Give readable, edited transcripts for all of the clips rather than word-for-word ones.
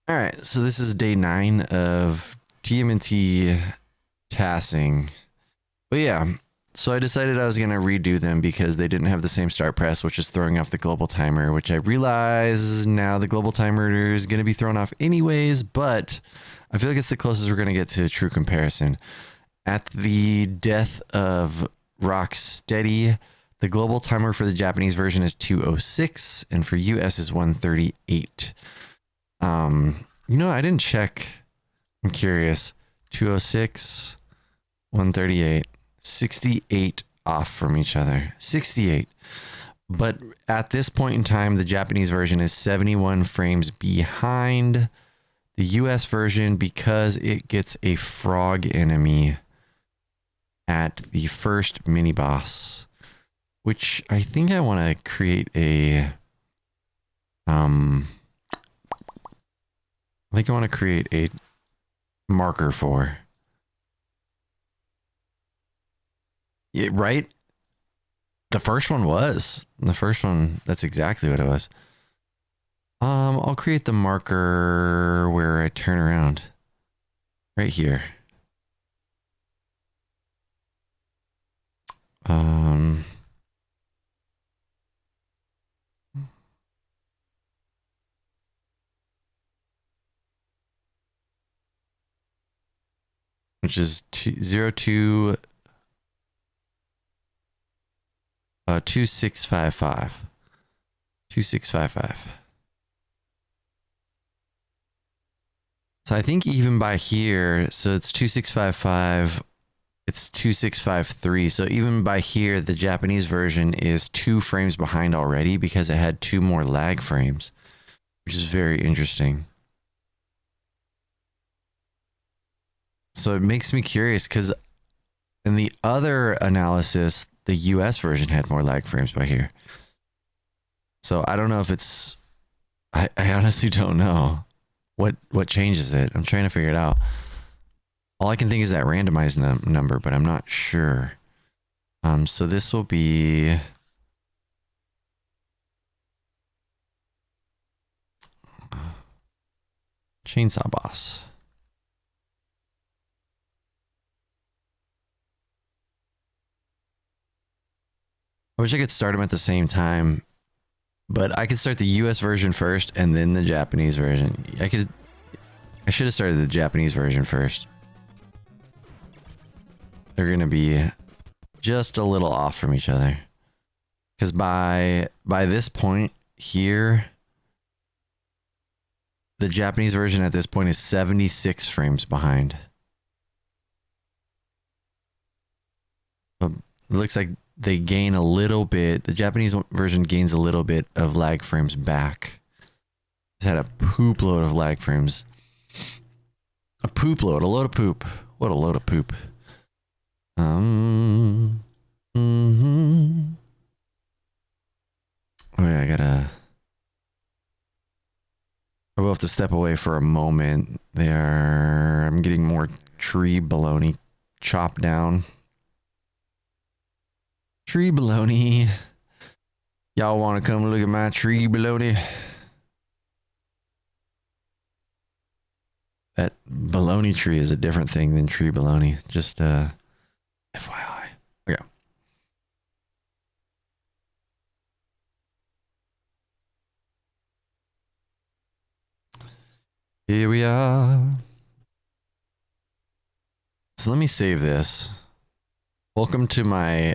All right, so this is day 9 of TMNT tassing. But yeah, so I decided I was going to redo them because they didn't have the same start press, which is throwing off the global timer, which I realize now the global timer is going to be thrown off anyways, but I feel like it's the closest we're going to get to a true comparison. At the death of Rocksteady, the global timer for the Japanese version is 206, and for US is 138. I didn't check. I'm curious. 206, 138, 68 off from each other. 68. But at this point in time, the Japanese version is 71 frames behind the US version because it gets a frog enemy at the first mini boss, which I think I want to create a marker for. Yeah, right? The first one was. That's exactly what it was. I'll create the marker where I turn around. Right here. Which is 2655. 2655. So I think even by here, so it's 2655, it's 2653. So even by here, the Japanese version is 2 frames behind already because it had 2 more lag frames, which is very interesting. So it makes me curious because in the other analysis, the US version had more lag frames by here. So I don't know if it's... I honestly don't know what changes it. I'm trying to figure it out. All I can think is that randomized number, but I'm not sure. So this will be... Chainsaw Boss. I wish I could start them at the same time, but I could start the US version first and then the Japanese version. I should have started the Japanese version first. They're going to be just a little off from each other. Because by this point here, the Japanese version at this point is 76 frames behind. It looks like they gain a little bit. The Japanese version gains a little bit of lag frames back. It's had a poop load of lag frames. A poop load. A load of poop. What a load of poop. Oh yeah, I will have to step away for a moment. I'm getting more tree baloney chopped down. Tree baloney. Y'all want to come look at my tree baloney? That baloney tree is a different thing than tree baloney. Just FYI. Okay. Here we are. So let me save this. Welcome to my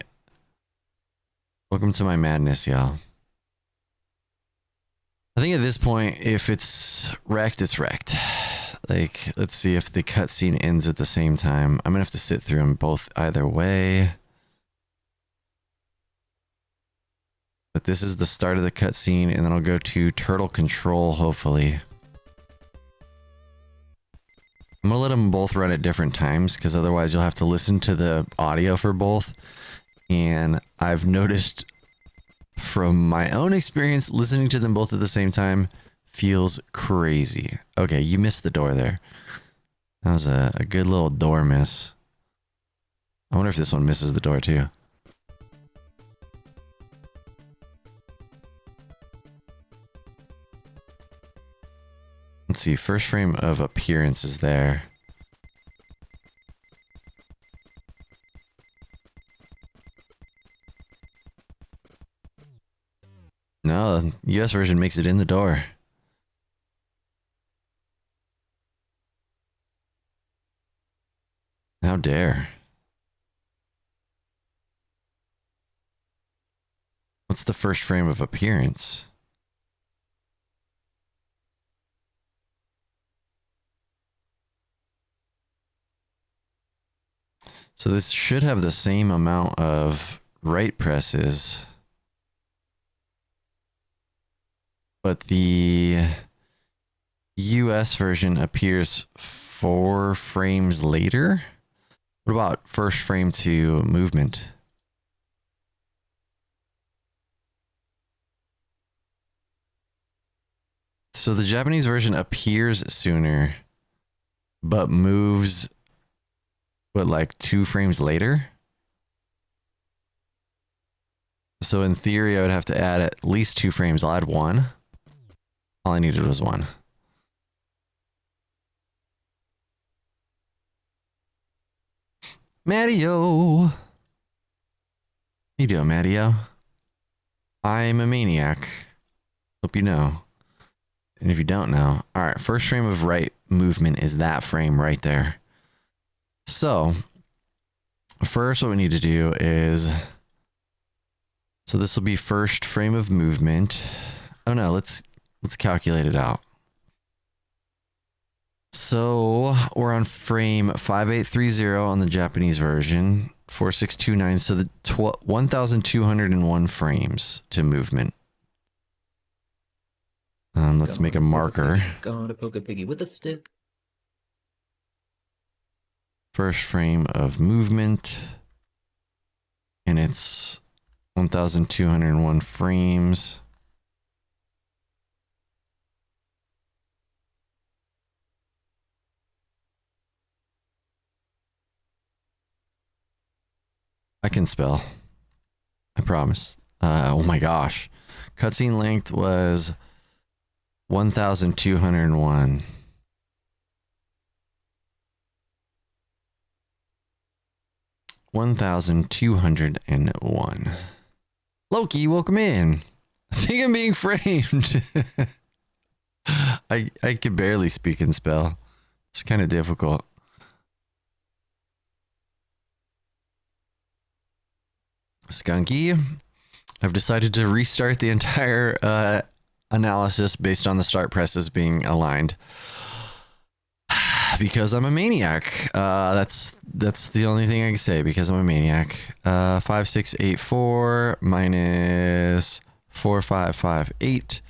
madness, y'all. I think at this point, if it's wrecked, it's wrecked. Like, let's see if the cutscene ends at the same time. I'm gonna have to sit through them both either way. But this is the start of the cutscene, and then I'll go to turtle control, hopefully. I'm gonna let them both run at different times, because otherwise you'll have to listen to the audio for both. And I've noticed from my own experience, listening to them both at the same time feels crazy. Okay, you missed the door there. That was a good little door miss. I wonder if this one misses the door too. Let's let's see, first frame of appearance is there. No, the US version makes it in the door. How dare. What's the first frame of appearance? So this should have the same amount of right presses. But the US version appears 4 frames later. What about first frame to movement? So the Japanese version appears sooner, but moves, what, like 2 frames later? So in theory, I would have to add at least 2 frames. I'll add 1. All I needed was 1. Mattio! How you doing, Mattio? I'm a maniac. Hope you know. And if you don't know, all right, first frame of right movement is that frame right there. So first what we need to do is, so this will be first frame of movement. Oh no, let's calculate it out. So we're on frame 5830 on the Japanese version, 4629. So the 1201 frames to movement. Let's make a marker. Gonna poke a piggy with a stick. First frame of movement. And it's 1201 frames. I can spell. I promise. Oh my gosh. Cutscene length was 1201. Loki, welcome in. I think I'm being framed. I can barely speak and spell. It's kind of difficult. Skunky, I've decided to restart the entire analysis based on the start presses being aligned because I'm a maniac. That's the only thing I can say, because I'm a maniac. 5684 minus 4558.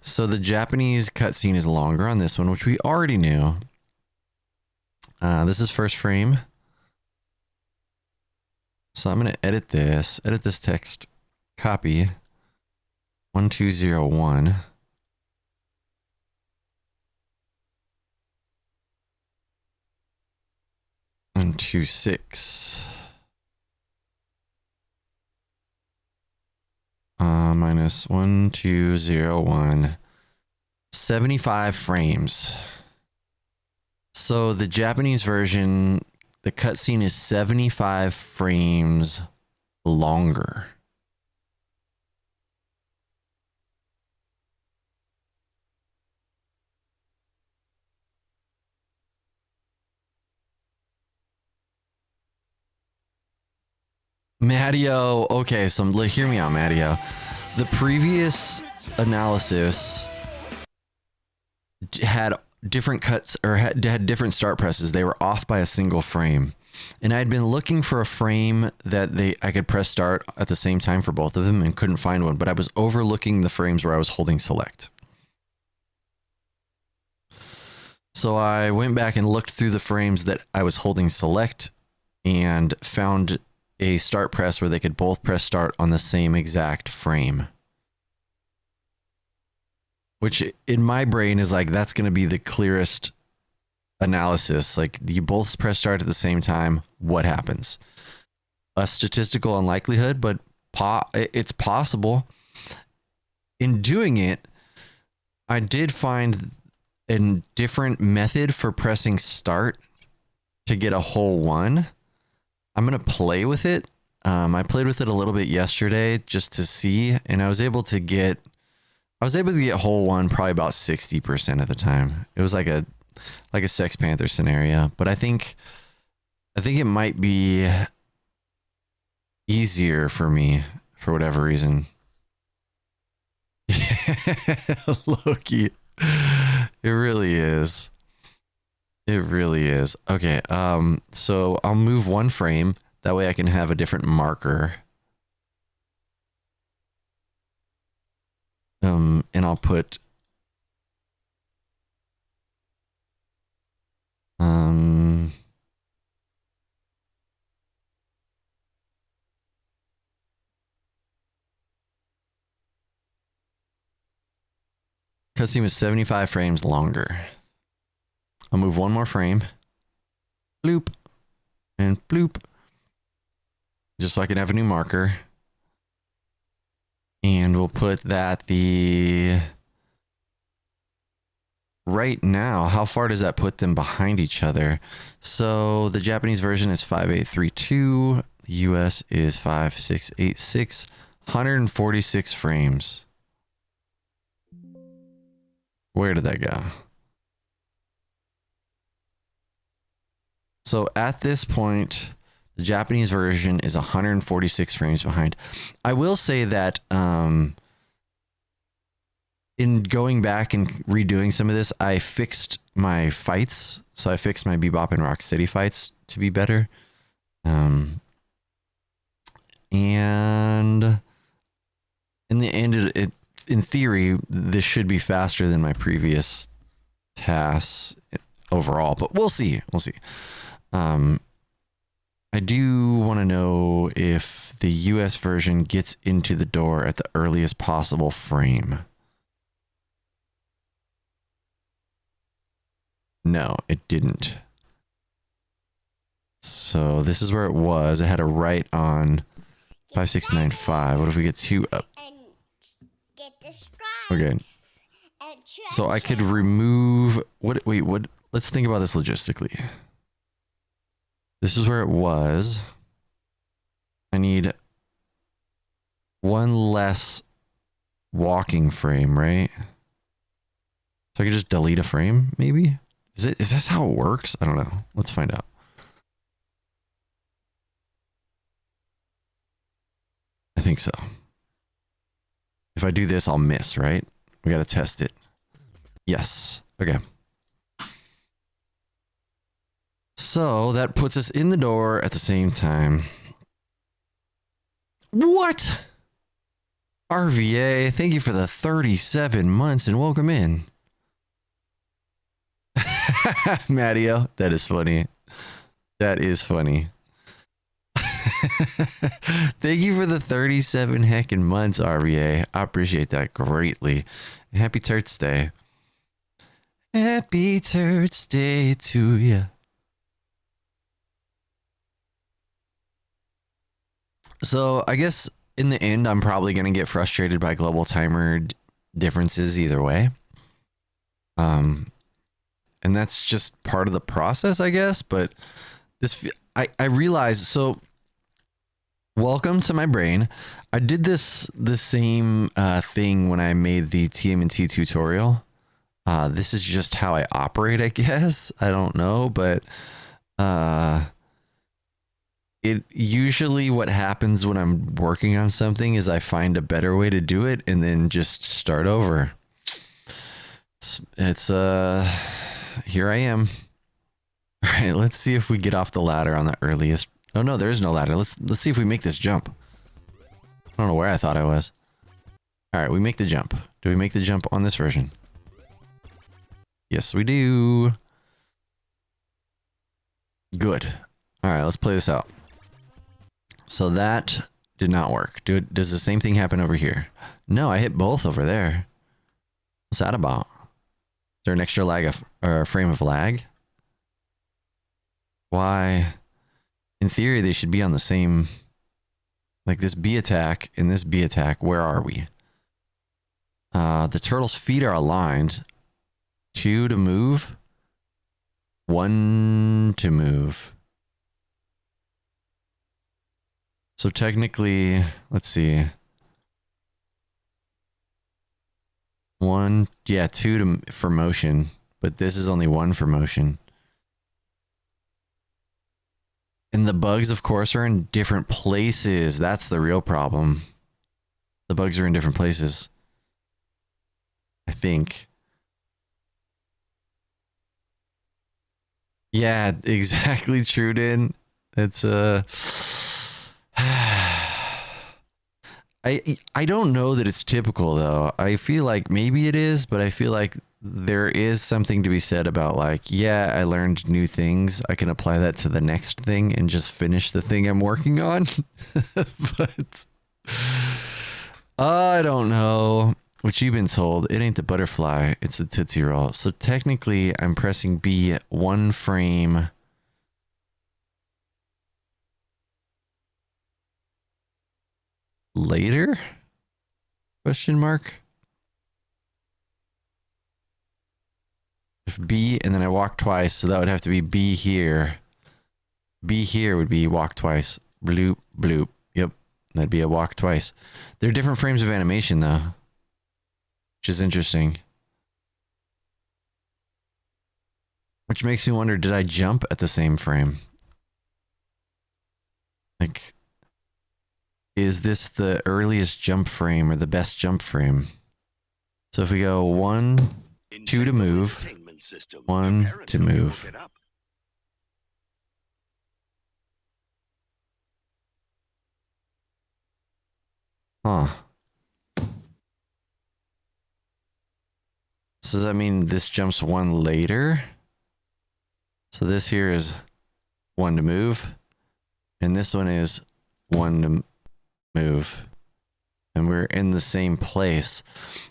So the Japanese cutscene is longer on this one, which we already knew. This is first frame. So I'm going to edit this text, copy 1201. And 26. Minus 1201. 75 frames. So the Japanese version, the cutscene is 75 frames longer. Mattio, okay, so hear me out, Mattio. The previous analysis had different cuts, or had different start presses. They were off by a single frame, and I had been looking for a frame that I could press start at the same time for both of them and couldn't find one, but I was overlooking the frames where I was holding select. So I went back and looked through the frames that I was holding select and found a start press where they could both press start on the same exact frame. Which in my brain is like, that's going to be the clearest analysis. Like, you both press start at the same time, what happens? A statistical unlikelihood, but it's possible. In doing it, I did find a different method for pressing start to get a whole one. I'm going to play with it. I played with it a little bit yesterday just to see, and I was able to get whole one probably about 60% of the time. It was like a Sex Panther scenario, but I think it might be easier for me for whatever reason. Loki. It really is. It really is. Okay, so I'll move one frame. That way I can have a different marker. And I'll put cutscene is 75 frames longer. I'll move one more frame. Bloop. And bloop. Just so I can have a new marker. And we'll put that right now, how far does that put them behind each other? So the Japanese version is 5832. The US is 5686. 146 frames. Where did that go? So at this point, the Japanese version is 146 frames behind. I will say that in going back and redoing some of this, I fixed my fights. So I fixed my Bebop and Rocksteady fights to be better. And in the end, in theory, this should be faster than my previous tasks overall, but we'll see. We'll see. I do want to know if the US version gets into the door at the earliest possible frame. No, it didn't. So this is where it was. It had a right on 5695. What if we get 2 up? Okay. So I could remove what? Wait, what? Let's think about this logistically. This is where it was. I need one less walking frame, right? So I could just delete a frame, maybe? Is this how it works? I don't know. Let's find out. I think so. If I do this, I'll miss, right? We got to test it. Yes. Okay. So that puts us in the door at the same time. What? RVA, thank you for the 37 months and welcome in. Mattio, that is funny. That is funny. Thank you for the 37 heckin' months, RVA. I appreciate that greatly. And happy Turts Day. Happy Turts Day to ya. So I guess in the end, I'm probably going to get frustrated by global timer differences either way. And that's just part of the process, I guess. But this, I realized, so welcome to my brain. I did the same thing when I made the TMNT tutorial. This is just how I operate, I guess. I don't know, but it usually what happens when I'm working on something is I find a better way to do it and then just start over. It's here I am. All right, let's see if we get off the ladder on the earliest. Oh no, there is no ladder. Let's see if we make this jump. I don't know where I thought I was. All right, we make the jump. Do we make the jump on this version? Yes, we do. Good. All right, let's play this out. So that did not work. Does the same thing happen over here? No, I hit both over there. What's that about? Is there an extra lag or frame of lag? Why? In theory, they should be on the same, like this B attack and this B attack. Where are we? The turtle's feet are aligned. 2 to move, 1 to move. So technically, let's see. 1, yeah, 2 for motion, but this is only 1 for motion. And the bugs, of course, are in different places. That's the real problem. The bugs are in different places, I think. Yeah, exactly, Truden. It's I don't know that it's typical though. I feel like maybe it is, but I feel like there is something to be said about like, yeah, I learned new things. I can apply that to the next thing and just finish the thing I'm working on. But I don't know. What you've been told, it ain't the butterfly, it's the Tootsie Roll. So technically, I'm pressing B 1 frame later? Question mark. If B and then I walk twice, so that would have to be B here. B here would be walk twice. Bloop, bloop. Yep, that'd be a walk twice. They're different frames of animation though, which is interesting. Which makes me wonder, did I jump at the same frame? Like, is this the earliest jump frame or the best jump frame? So if we go 1, 2 to move, 1 to move. Huh. So does that mean this jumps 1 later? So this here is 1 to move, and this one is 1 to move. And we're in the same place.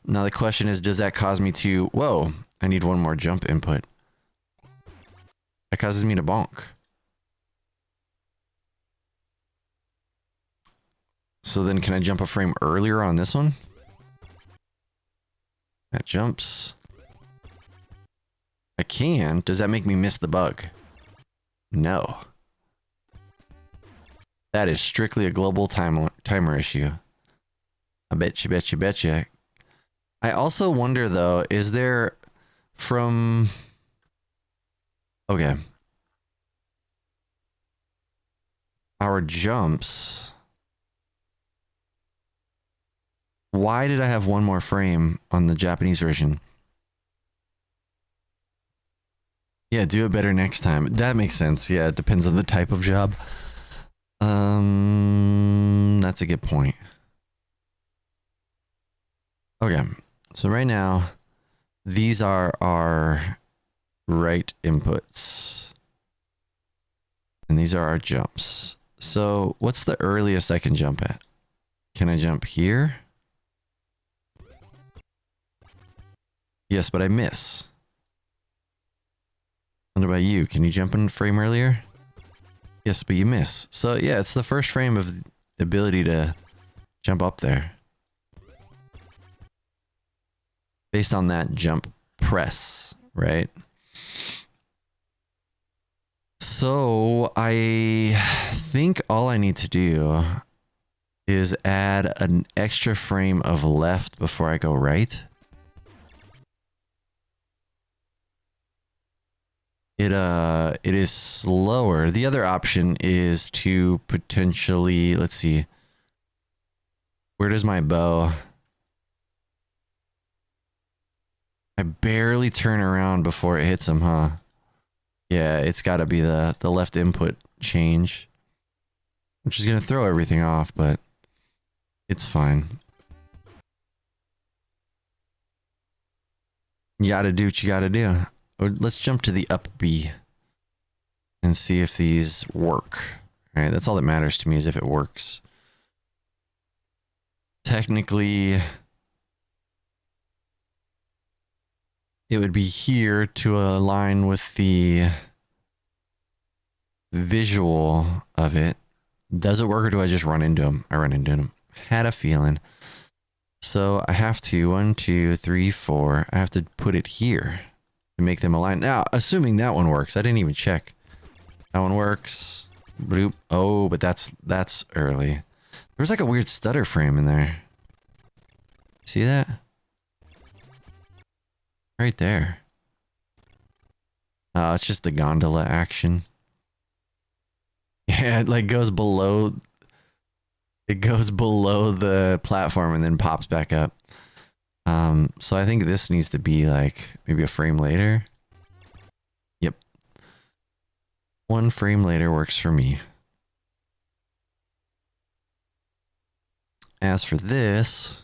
Now the question is, does that cause me to... Whoa, I need 1 more jump input. That causes me to bonk. So then can I jump a frame earlier on this one? That jumps. I can. Does that make me miss the bug? No. That is strictly a global timer issue. I bet you. I also wonder though, is there from... Okay. Our jumps... Why did I have 1 more frame on the Japanese version? Yeah, do it better next time. That makes sense. Yeah, it depends on the type of job. That's a good point. Okay, so right now, these are our right inputs. And these are our jumps. So what's the earliest I can jump at? Can I jump here? Yes, but I miss. What about you? Can you jump in frame earlier? Yes, but you miss. So yeah, it's the first frame of the ability to jump up there. Based on that jump press, right? So I think all I need to do is add an extra frame of left before I go right. It is slower. The other option is to potentially, let's see. Where does my bow? I barely turn around before it hits him, huh? Yeah, it's got to be the left input change, which is going to throw everything off, but it's fine. You got to do what you got to do. Let's jump to the up B and see if these work. All right, that's all that matters to me, is if it works. Technically, it would be here to align with the visual of it. Does it work, or do I just run into them? I run into them. Had a feeling. So I have to, 1, 2, 3, 4. I have to put it here. to make them align. Now, assuming that one works. I didn't even check. That one works. Bloop. Oh, but that's early. There's like a weird stutter frame in there. See that? Right there. It's just the gondola action. Yeah, it like goes below. It goes below the platform and then pops back up. So I think this needs to be like maybe a frame later. Yep. 1 frame later works for me. As for this,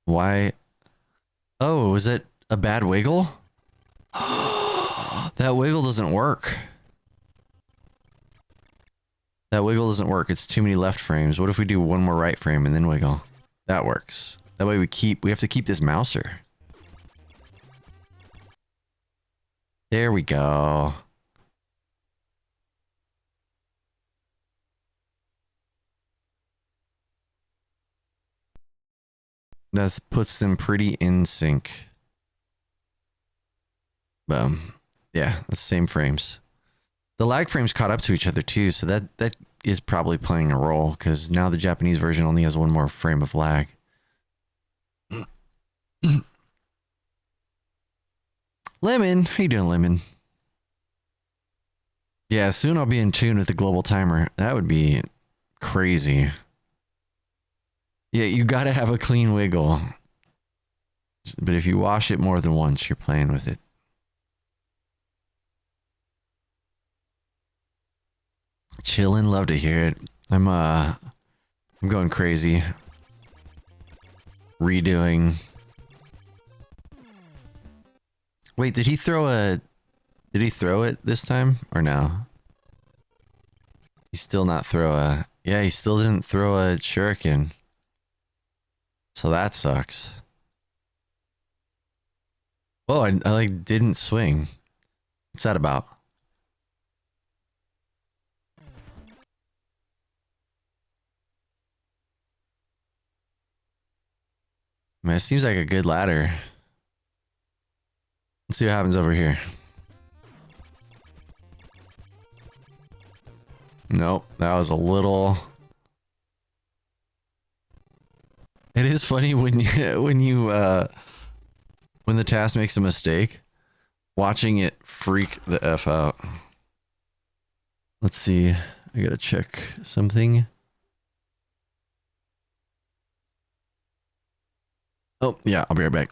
why? Oh, is it a bad wiggle? That wiggle doesn't work. That wiggle doesn't work. It's too many left frames. What if we do 1 more right frame and then wiggle? That works. That way we have to keep this mouser. There we go. That puts them pretty in sync. Boom. Yeah, that's the same frames. The lag frames caught up to each other too, so that is probably playing a role because now the Japanese version only has 1 more frame of lag. Lemon, how you doing, Lemon? Yeah, soon I'll be in tune with the global timer. That would be crazy. Yeah, you gotta have a clean wiggle. But if you wash it more than once, you're playing with it. Chillin', love to hear it. I'm going crazy. Redoing. Wait, did he throw it this time or no? He still not throw a... Yeah, he still didn't throw a shuriken. So that sucks. Oh, I like didn't swing. What's that about? Man, it seems like a good ladder. Let's see what happens over here. Nope, that was a little... It is funny when you when the task makes a mistake, watching it freak the F out. Let's see. I gotta check something. Oh, yeah, I'll be right back.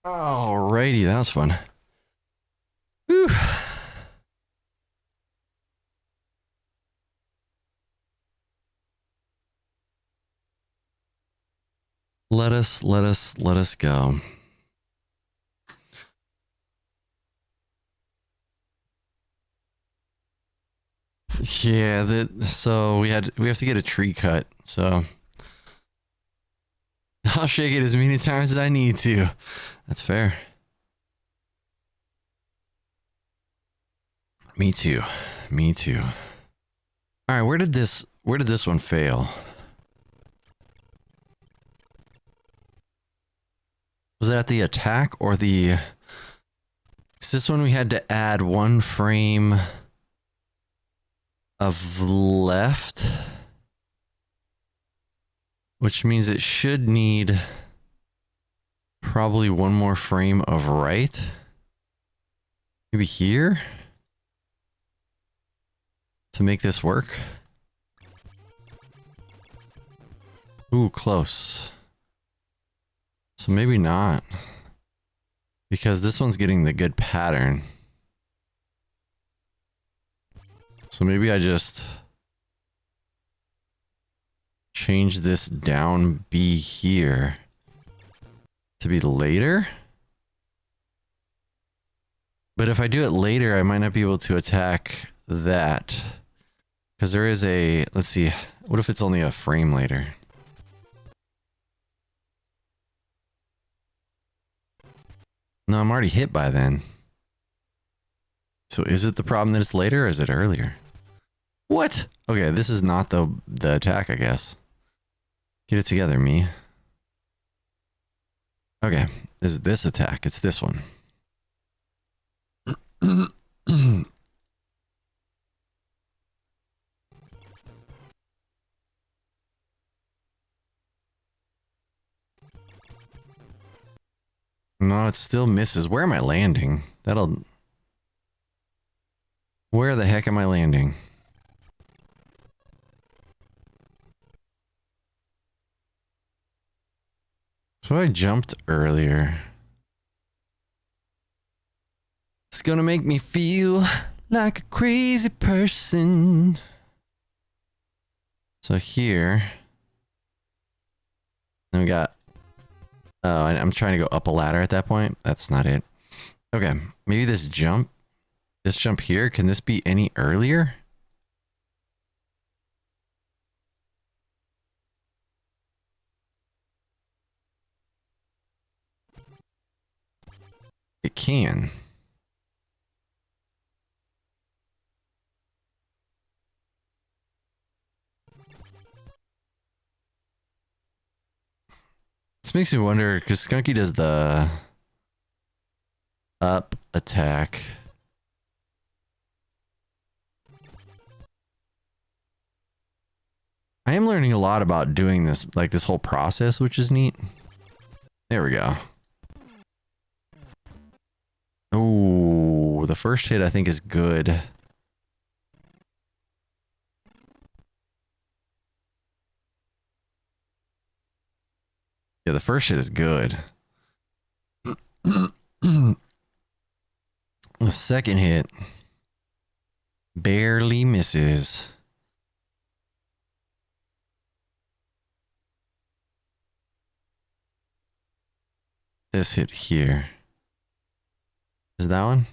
Alrighty, that was fun. Whew. Let us go. Yeah, so we have to get a tree cut, so I'll shake it as many times as I need to. That's fair. Me too. Me too. All right, where did this one fail? Was it at the attack or the... Is this one we had to add 1 frame of left? Which means it should need probably 1 more frame of right. Maybe here? To make this work? Ooh, close. So maybe not. Because this one's getting the good pattern. So maybe I just change this down B here to be later. But if I do it later, I might not be able to attack that. Because there is a... Let's see. What if it's only a frame later? No, I'm already hit by then. So is it the problem that it's later or is it earlier? What? Okay, this is not the attack, I guess. Get it together, me. Okay, is this attack? It's this one. No, it still misses. Where am I landing? That'll... Where the heck am I landing? So I jumped earlier. It's gonna make me feel like a crazy person. So here... Then we got... Oh, I'm trying to go up a ladder at that point. That's not it. Okay, maybe this jump here, can this be any earlier? It can. This makes me wonder, because Skunky does the up attack. I am learning a lot about doing this, like this whole process, which is neat. There we go. Oh, the first hit I think is good. Yeah, the first hit is good. The second hit barely misses. This hit here. Is that one?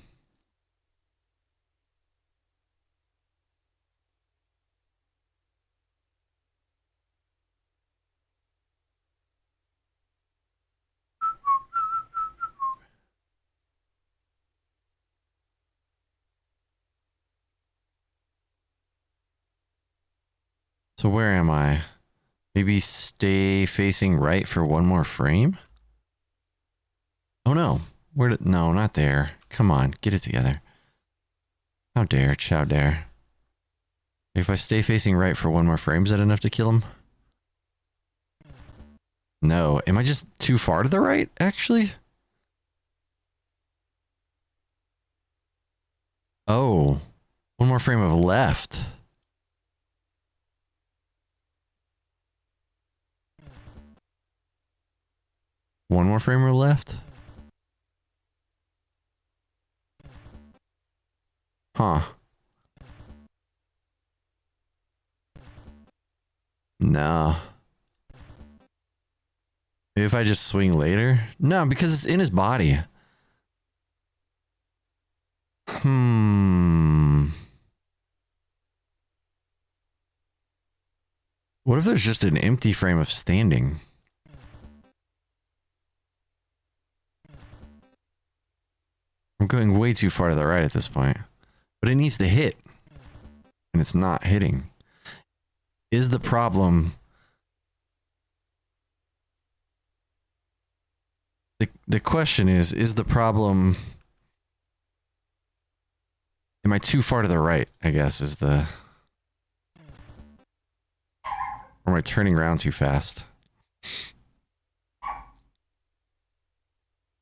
So where am I? Maybe stay facing right for 1 more frame? Oh no. No, not there. Come on, get it together. How dare, chow dare. If I stay facing right for 1 more frame, is that enough to kill him? No. Am I just too far to the right, actually? Oh. 1 more frame of left. One more frame of left? Huh. No. Maybe if I just swing later? No, because it's in his body. What if there's just an empty frame of standing? I'm going way too far to the right at this point. But it needs to hit. And it's not hitting. Is the problem... The question is the problem... Am I too far to the right, I guess, is the... Or am I turning around too fast?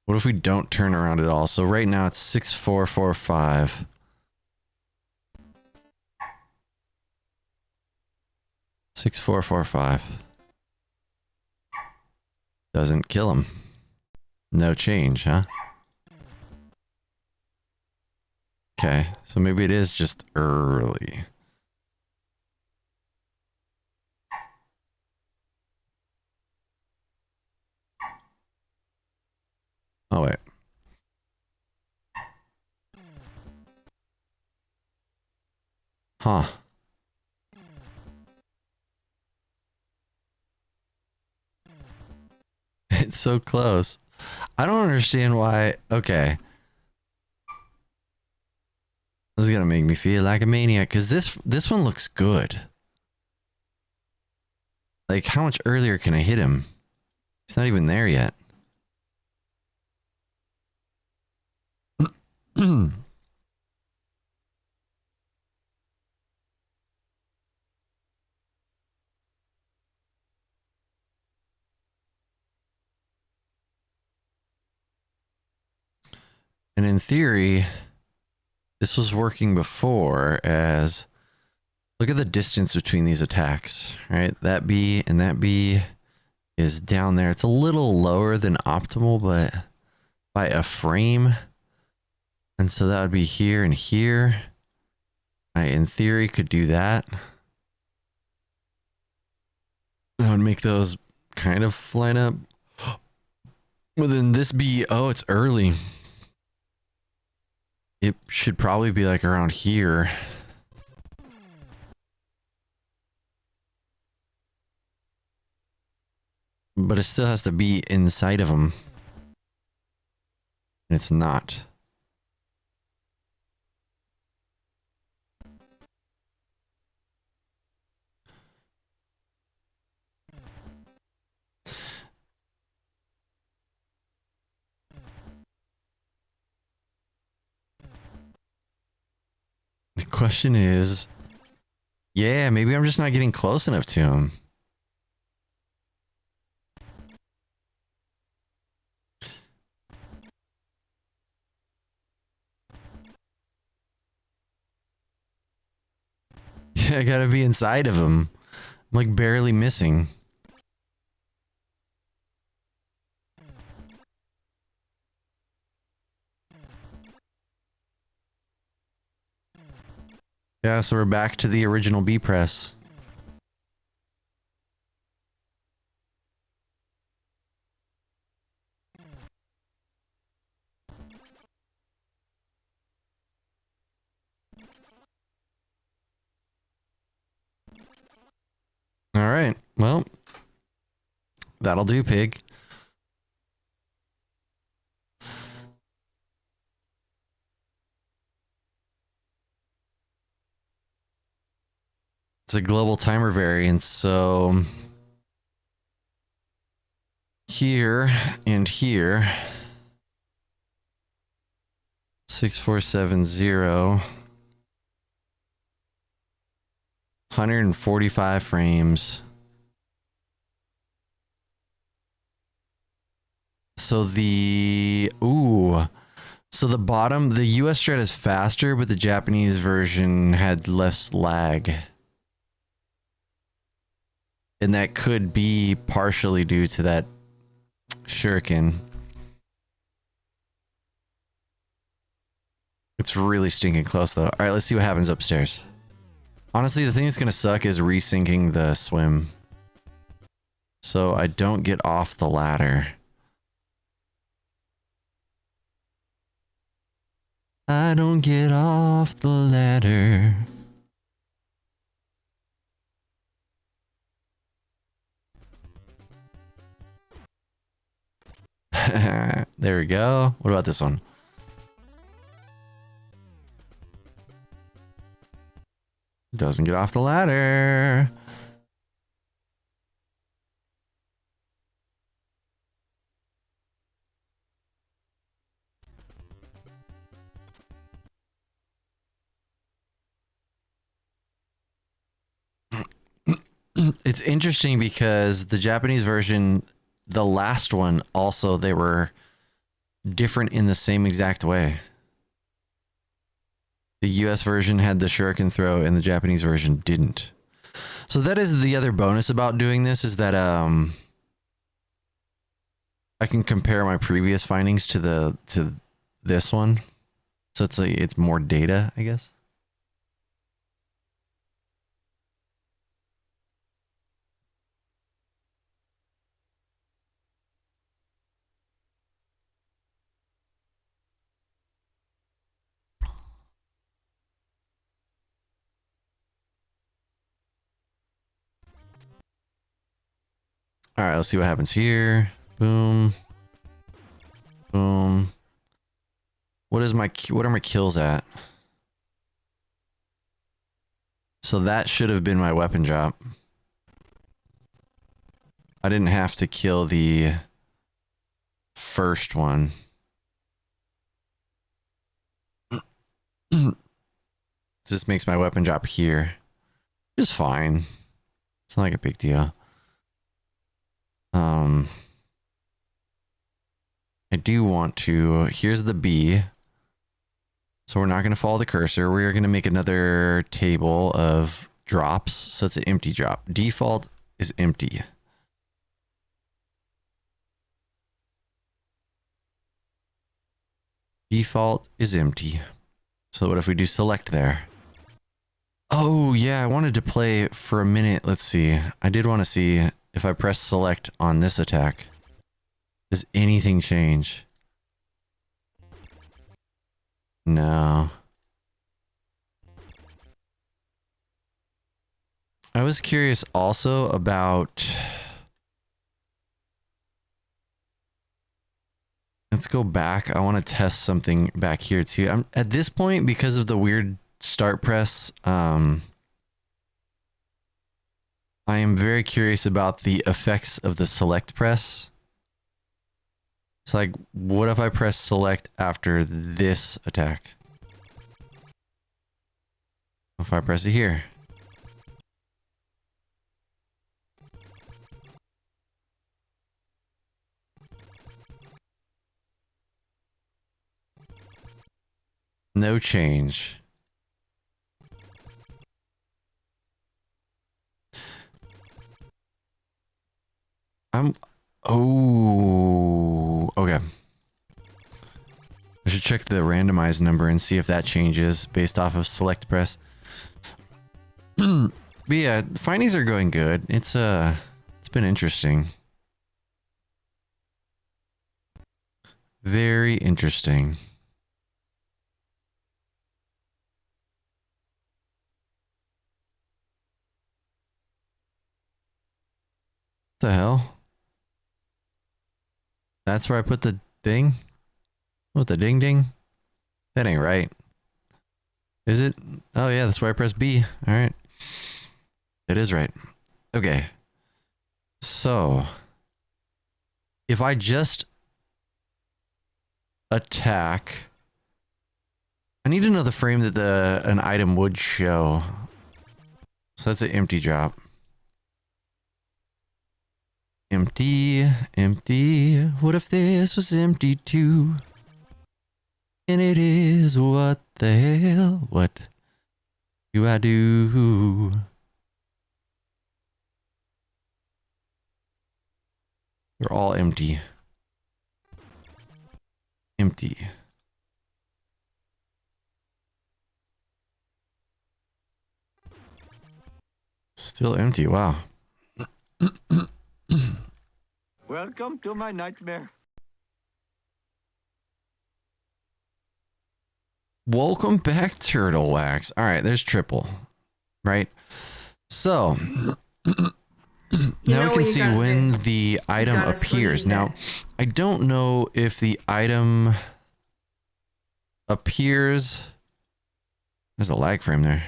What if we don't turn around at all? So right now it's 6445. Six, 4, 4, 5. Doesn't kill him. No change, huh? Okay, so maybe it is just early. Oh, wait. Huh. It's so close. I don't understand why. Okay. This is gonna make me feel like a maniac, because this one looks good. Like, how much earlier can I hit him? He's not even there yet. And in theory, this was working before as... Look at the distance between these attacks, right? That B and that B is down there. It's a little lower than optimal, but by a frame. And so that would be here and here. I, in theory, could do that. That would make those kind of line up. Well, then this B, oh, it's early. It should probably be like around here. But it still has to be inside of them. And it's not. The question is, yeah, maybe I'm just not getting close enough to him. I gotta be inside of him. I'm like barely missing. Yeah, so we're back to the original B press. All right, well, that'll do, pig. It's a global timer variance, so here and here, 6470, 145 frames. So the so the bottom, the US strat is faster, but the Japanese version had less lag. And that could be partially due to that shuriken. The It's really stinking close though. All right, let's see what happens upstairs. Honestly, the thing that's gonna suck is resyncing the swim. So I don't get off the ladder. I don't get off the ladder. There we go. What about this one? Doesn't get off the ladder. It's interesting because the Japanese version, the last one, also they were different in the same exact way. The US version had the shuriken throw and the Japanese version didn't. So that is the other bonus about doing this, is that I can compare my previous findings to this one. So it's more data, I guess. All right, let's see what happens here. Boom. Boom. What are my kills at? So that should have been my weapon drop. I didn't have to kill the first one. This makes my weapon drop here. Just fine. It's not like a big deal. I do want to... Here's the B. So we're not going to follow the cursor. We are going to make another table of drops. So it's an empty drop. Default is empty. Default is empty. So what if we do select there? Oh, yeah, I wanted to play for a minute. Let's see. I did want to see if I press select on this attack. Does anything change? No. I was curious also about... Let's go back. I want to test something back here too. I'm at this point, because of the weird start press, I am very curious about the effects of the select press. It's like, what if I press select after this attack? If I press it here? No change. Oh, okay. I should check the randomized number and see if that changes based off of select press. But yeah, findings are going good. It's been interesting. Very interesting. What the hell? That's where I put the thing? What, the ding ding? That ain't right. Is it? Oh yeah, that's why I press B. Alright. It is right. Okay. So, if I just attack... I need to know the frame that an item would show. So that's an empty drop. Empty, empty. What if this was empty too? And it is. What the hell? What do I do? They're all empty. Empty. Still empty. Wow. Welcome to my nightmare. Welcome back, Turtle Wax. All right, there's triple, right? So now we can see when the item appears. Now, I don't know if the item appears. There's a lag frame there.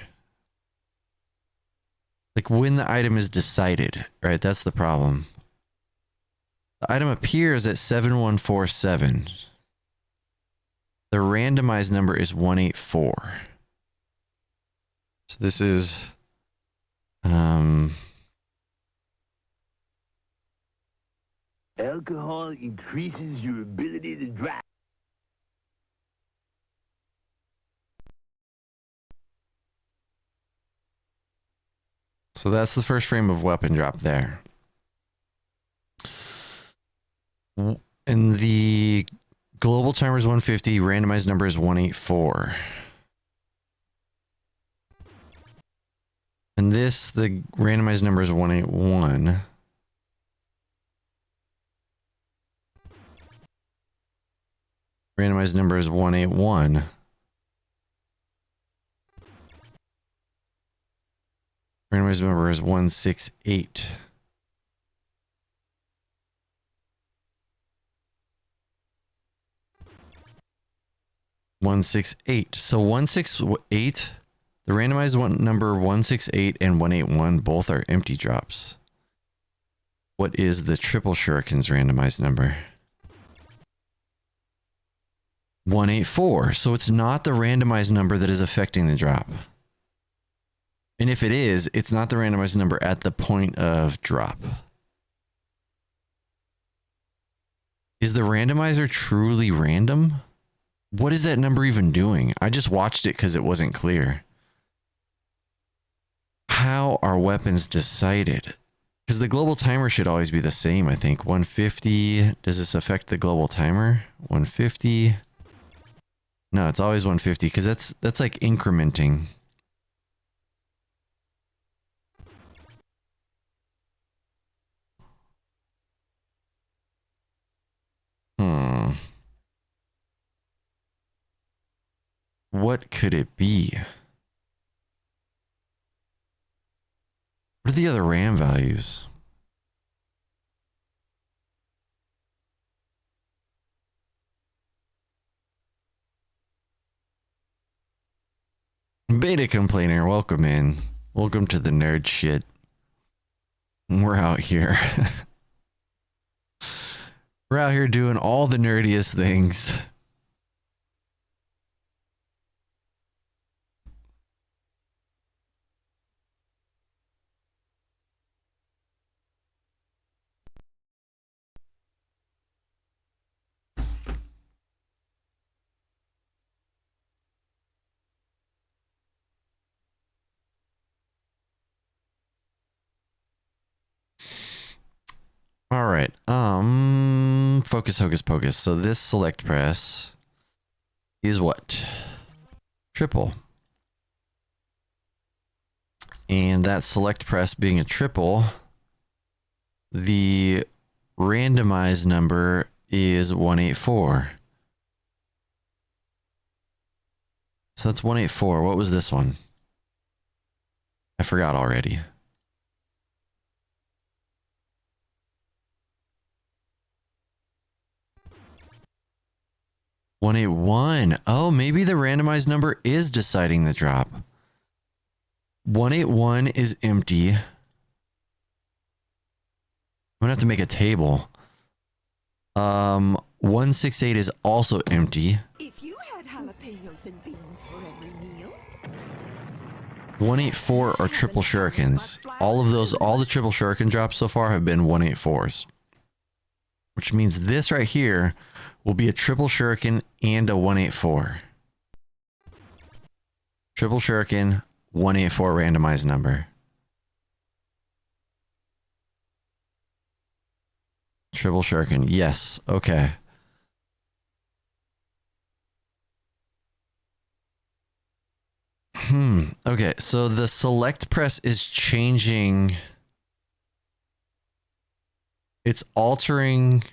Like when the item is decided, right? That's the problem. The item appears at 7147. The randomized number is 184. So this is alcohol increases your ability to drive. So that's the first frame of weapon drop there. And the global timer is 150, randomized number is 184. And this, the randomized number is 181. Randomized number is 181. Randomized number is 168. So 168, the randomized number 168 and 181 both are empty drops. What is the triple shuriken's randomized number? 184. So it's not the randomized number that is affecting the drop. And if it is, it's not the randomized number at the point of drop. Is the randomizer truly random? What is that number even doing? I just watched it because it wasn't clear. How are weapons decided? Because the global timer should always be the same, I think. 150. Does this affect the global timer? 150. No, it's always 150 because that's like incrementing. What could it be? What are the other RAM values? Beta complainer, welcome in. Welcome to the nerd shit. We're out here. We're out here doing all the nerdiest things. All right. Focus, hocus pocus. So this select press is what? Triple. And that select press being a triple, the randomized number is 184. So that's 184. What was this one? I forgot already. $181. Oh, maybe the randomized number is deciding the drop. 181 is empty. I'm gonna have to make a table. 168 is also empty. If you had jalapenos and beans for every meal. 184 are triple shurikens. All the triple shuriken drops so far have been 184s. Which means this right here will be a triple shuriken and a 184. Triple shuriken, 184 randomized number. Triple shuriken, yes, okay. Okay, so the select press is changing. It's altering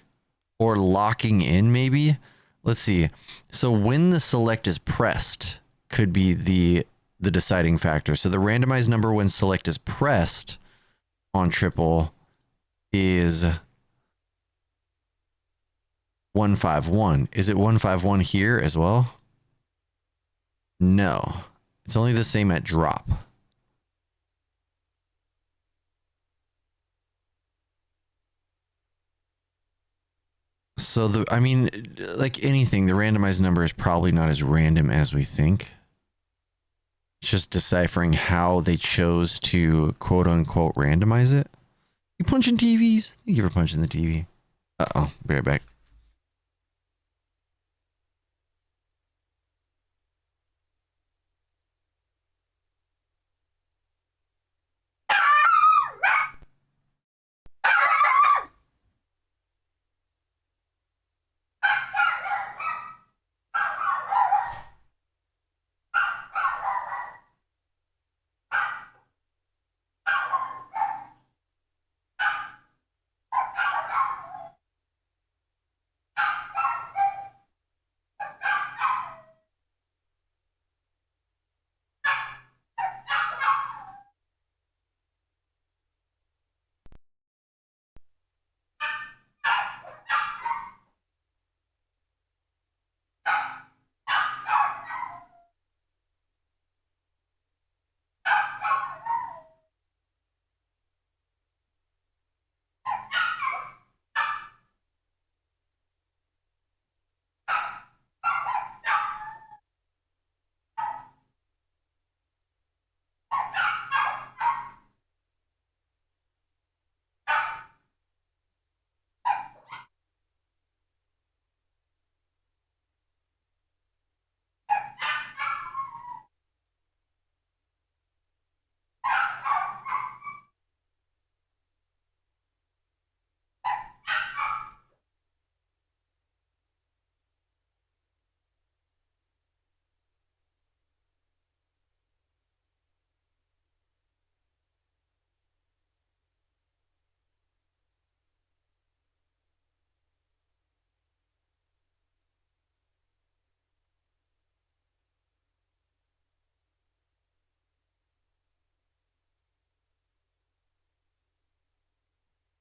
or locking in, maybe. Let's see. So when the select is pressed could be the deciding factor. So the randomized number when select is pressed on triple is 151. Is it 151 here as well? No. It's only the same at drop. So I mean, like anything, the randomized number is probably not as random as we think. It's just deciphering how they chose to quote unquote randomize it. You punching TVs? Thank you for punching the TV. Uh-oh, be right back.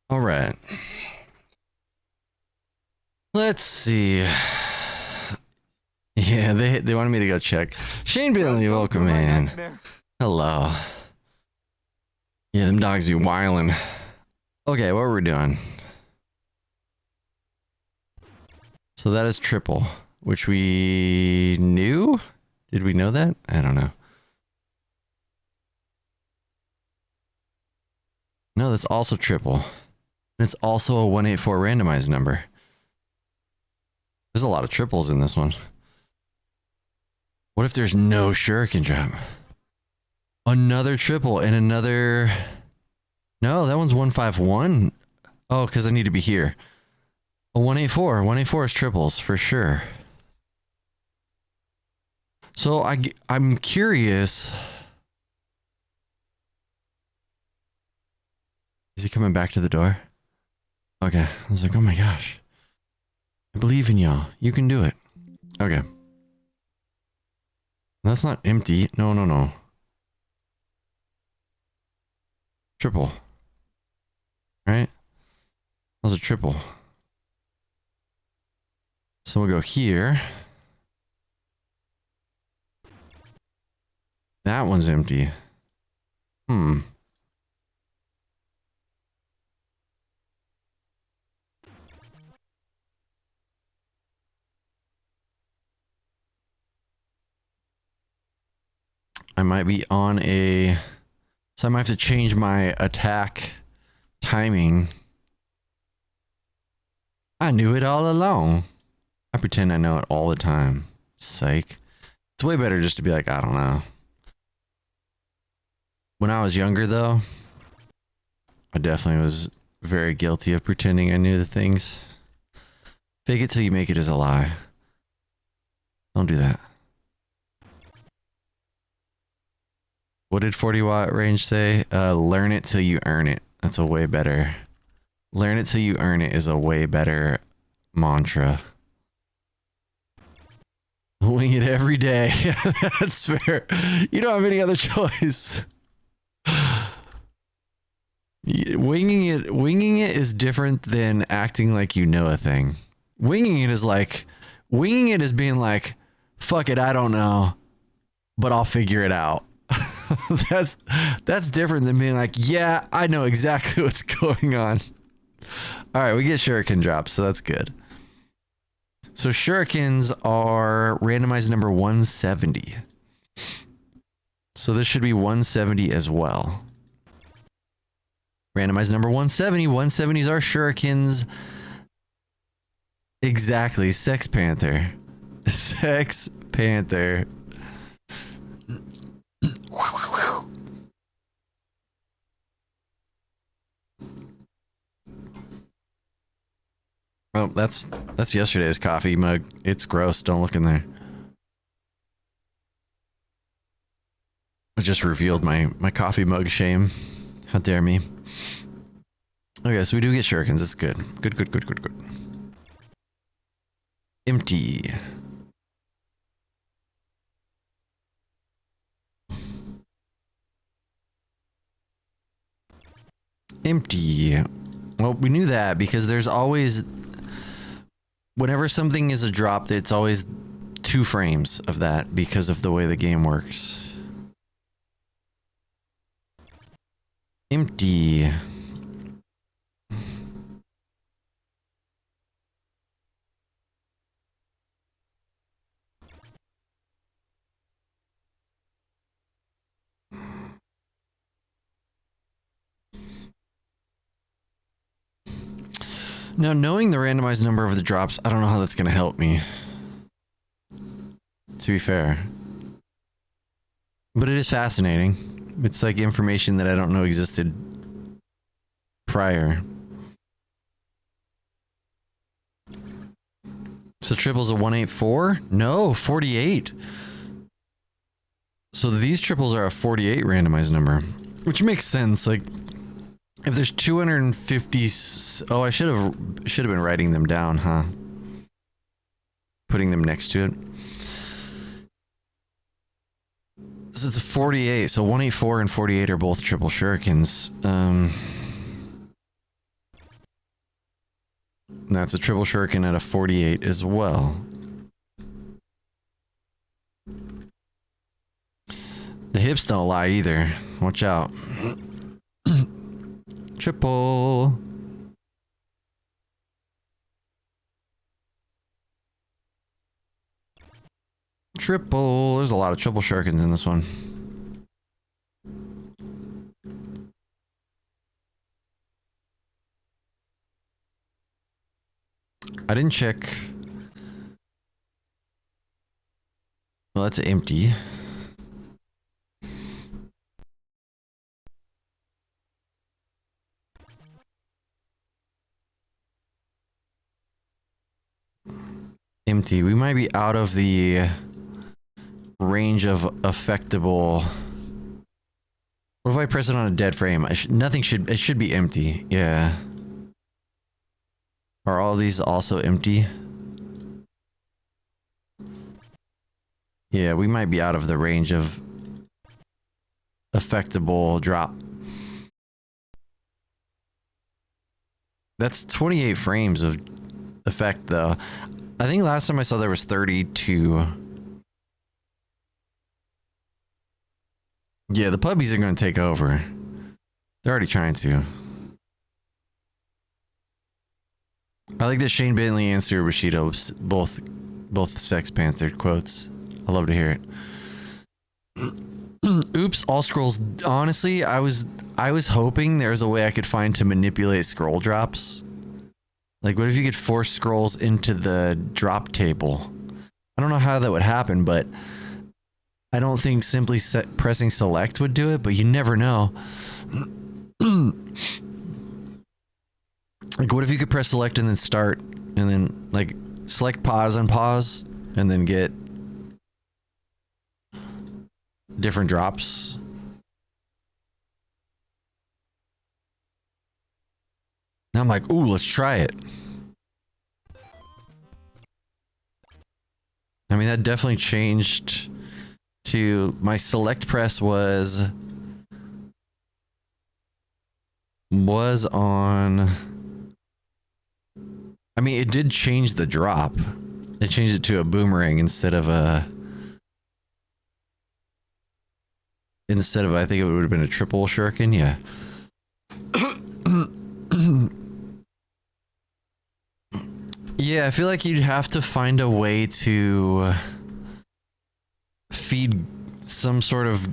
All right. Let's see. Yeah, they wanted me to go check. Shane Bentley, welcome in. Hello. Yeah, them dogs be wildin'. Okay, what were we doing? So that is triple, which we knew? Did we know that? I don't know. No, that's also triple. And it's also a 184 randomized number. There's a lot of triples in this one. What if there's no shuriken drop? Another triple and another... No, that one's 151. Oh, because I need to be here. A 184. 184 is triples for sure. So I'm curious. Is he coming back to the door? Okay. I was like, oh my gosh. I believe in y'all. You can do it. Okay. That's not empty. No, no, no. Triple. Right? That was a triple. So we'll go here. That one's empty. I might be on a... So I might have to change my attack timing. I knew it all along. I pretend I know it all the time. Psych. It's way better just to be like, I don't know. When I was younger, though, I definitely was very guilty of pretending I knew the things. Fake it till you make it is a lie. Don't do that. What did 40-watt range say? Learn it till you earn it. That's a way better. Learn it till you earn it is a way better mantra. Wing it every day. That's fair. You don't have any other choice. Winging it is different than acting like you know a thing. Winging it is being like, fuck it, I don't know, but I'll figure it out. that's different than being like, yeah, I know exactly what's going on. All right, we get shuriken drops, so that's good. So shurikens are randomized number 170. So this should be 170 as well. Randomized number 170. 170s are shurikens. Exactly. Sex Panther. Sex Panther. Oh, that's yesterday's coffee mug. It's gross. Don't look in there. I just revealed my coffee mug shame. How dare me. Okay, so we do get shurikens. It's good. Good. Empty. Empty. Well, we knew that because there's always... Whenever something is a drop, it's always 2 frames of that because of the way the game works. Empty. Now, knowing the randomized number of the drops, I don't know how that's going to help me. To be fair. But it is fascinating. It's like information that I don't know existed prior. So triple's a 184? No, 48. So these triples are a 48 randomized number, which makes sense. Like, if there's 250, oh, I should have been writing them down, huh? Putting them next to it. So it's a 48. So 184 and 48 are both triple shurikens. That's a triple shuriken at a 48 as well. The hips don't lie either. Watch out. Triple. Triple. There's a lot of triple shurikens in this one. I didn't check. Well, that's empty. Empty. We might be out of the range of affectable. What if I press it on a dead frame? It should be empty. Yeah. Are all these also empty? Yeah, we might be out of the range of affectable drop. That's 28 frames of effect though. I think last time I saw there was 32. Yeah, the puppies are going to take over. They're already trying to. I like that Shane Bentley and Stuart Bushido both Sex Panther quotes. I love to hear it. Oops, all scrolls. Honestly, I was hoping there was a way I could find to manipulate scroll drops. Like, what if you could force scrolls into the drop table? I don't know how that would happen, but I don't think simply pressing select would do it, but you never know. Like, what if you could press select and then start, and then, like, select pause and pause, and then get different drops? I'm like, ooh, let's try it. I mean, that definitely changed to my select press was on. I mean, it did change the drop. It changed it to a boomerang instead of I think it would have been a triple shuriken. Yeah. Yeah, I feel like you'd have to find a way to feed some sort of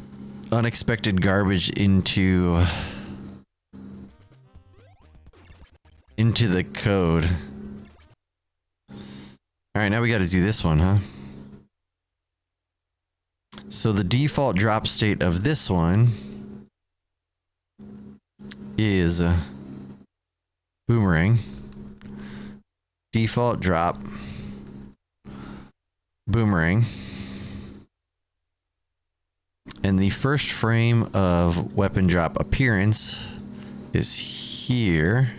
unexpected garbage into the code. All right, now we got to do this one, huh? So the default drop state of this one is boomerang. Default drop. Boomerang. And the first frame of weapon drop appearance is here.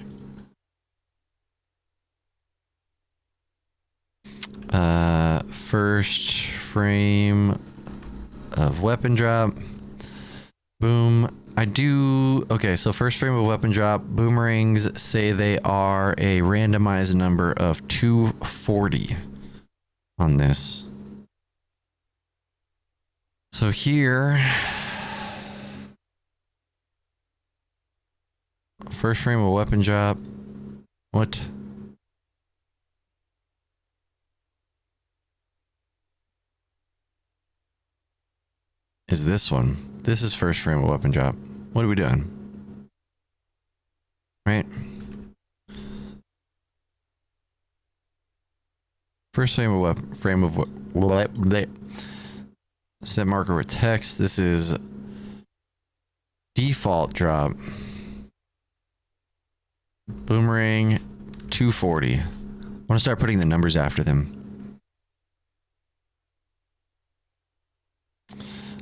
First frame of weapon drop. Boom. Okay, so first frame of weapon drop, boomerangs say they are a randomized number of 240 on this. So here, first frame of weapon drop, what? Is this one. This is first frame of weapon drop. What are we doing? Right? First frame of set marker with text. This is default drop. Boomerang 240. I want to start putting the numbers after them.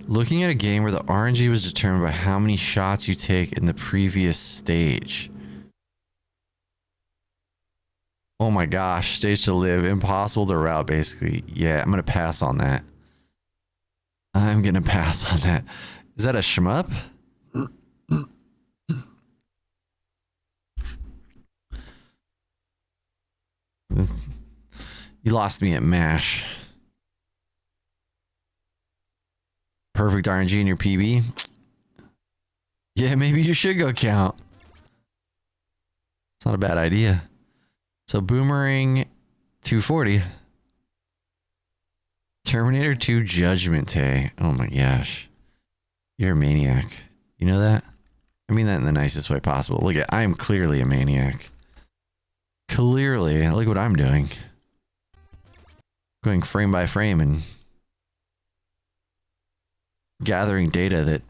Looking at a game where the RNG was determined by how many shots you take in the previous stage. Oh my gosh, stage to live, impossible to route basically. Yeah, I'm gonna pass on that. I'm gonna pass on that. Is that a shmup? You lost me at MASH. Perfect RNG in your PB. Yeah, maybe you should go count. It's not a bad idea. So boomerang 240. Terminator 2 Judgment Day. Oh my gosh. You're a maniac. You know that? I mean that in the nicest way possible. Look at, I am clearly a maniac. Clearly. Look what I'm doing. Going frame by frame and gathering data that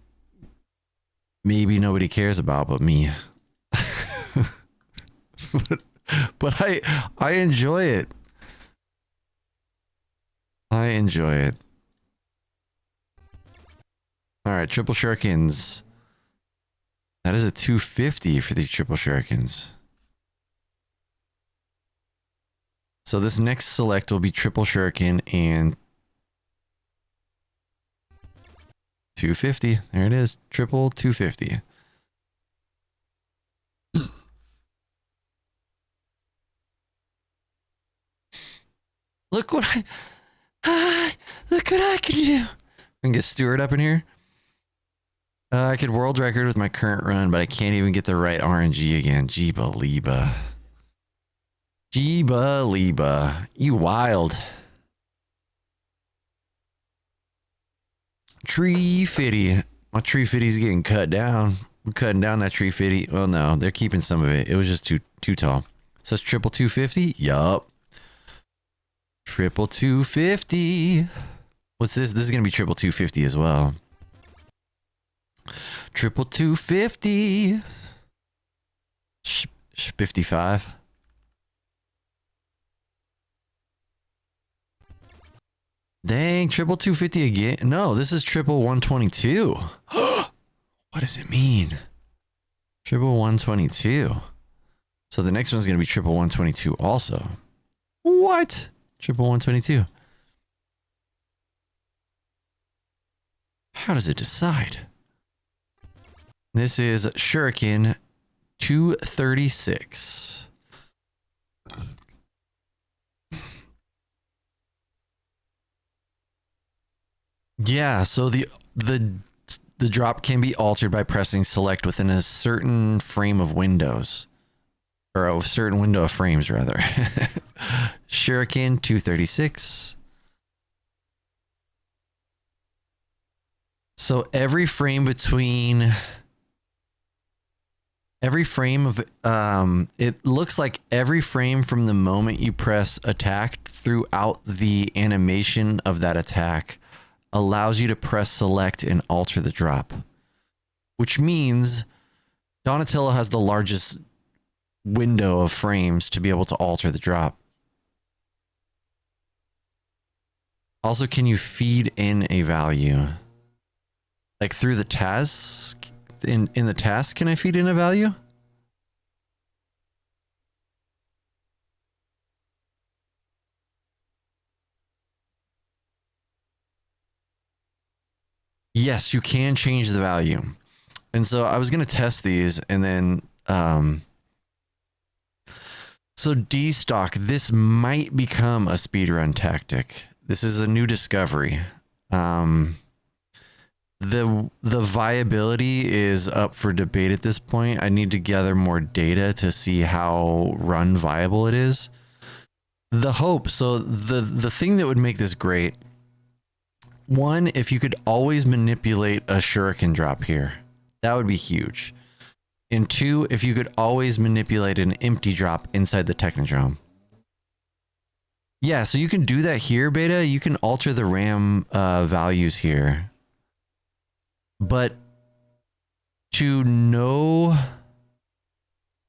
maybe nobody cares about but me. but I enjoy it. I enjoy it. All right, triple shurikens. That is a 250 for these triple shurikens. So this next select will be triple shuriken and 250. There it is. Triple 250. Look what look what I can do. I can get Stuart up in here. I could world record with my current run, but I can't even get the right RNG again. Jeeba Liba. Jeeba Liba. You wild. Tree fitty. My tree fitty's getting cut down. We're cutting down that tree fitty. Well, no, they're keeping some of it. It was just too tall. So that's triple 250. Yup. Triple 250. What's this? This is gonna be triple 250 as well. Triple 250. 55. Dang, triple 250 again. No, this is triple 122. What does it mean? Triple 122. So the next one's going to be triple 122 also. What? Triple 122. How does it decide? This is Shuriken 236. Yeah, so the drop can be altered by pressing select within a certain frame of windows. Or a certain window of frames, rather. Shuriken 236. So every frame of it looks like every frame from the moment you press attack throughout the animation of that attack allows you to press select and alter the drop, which means Donatello has the largest window of frames to be able to alter the drop. Also, can you feed in a value? Like through the task? In the task, can I feed in a value? Yes, you can change the value. And so I was going to test these and then so D-Stock, this might become a speedrun tactic. This is a new discovery. The viability is up for debate at this point. I need to gather more data to see how run viable it is. The hope, so the thing that would make this great, one, if you could always manipulate a shuriken drop here, that would be huge. And two, if you could always manipulate an empty drop inside the Technodrome. Yeah, so you can do that here, Beta. You can alter the RAM values here. But to know...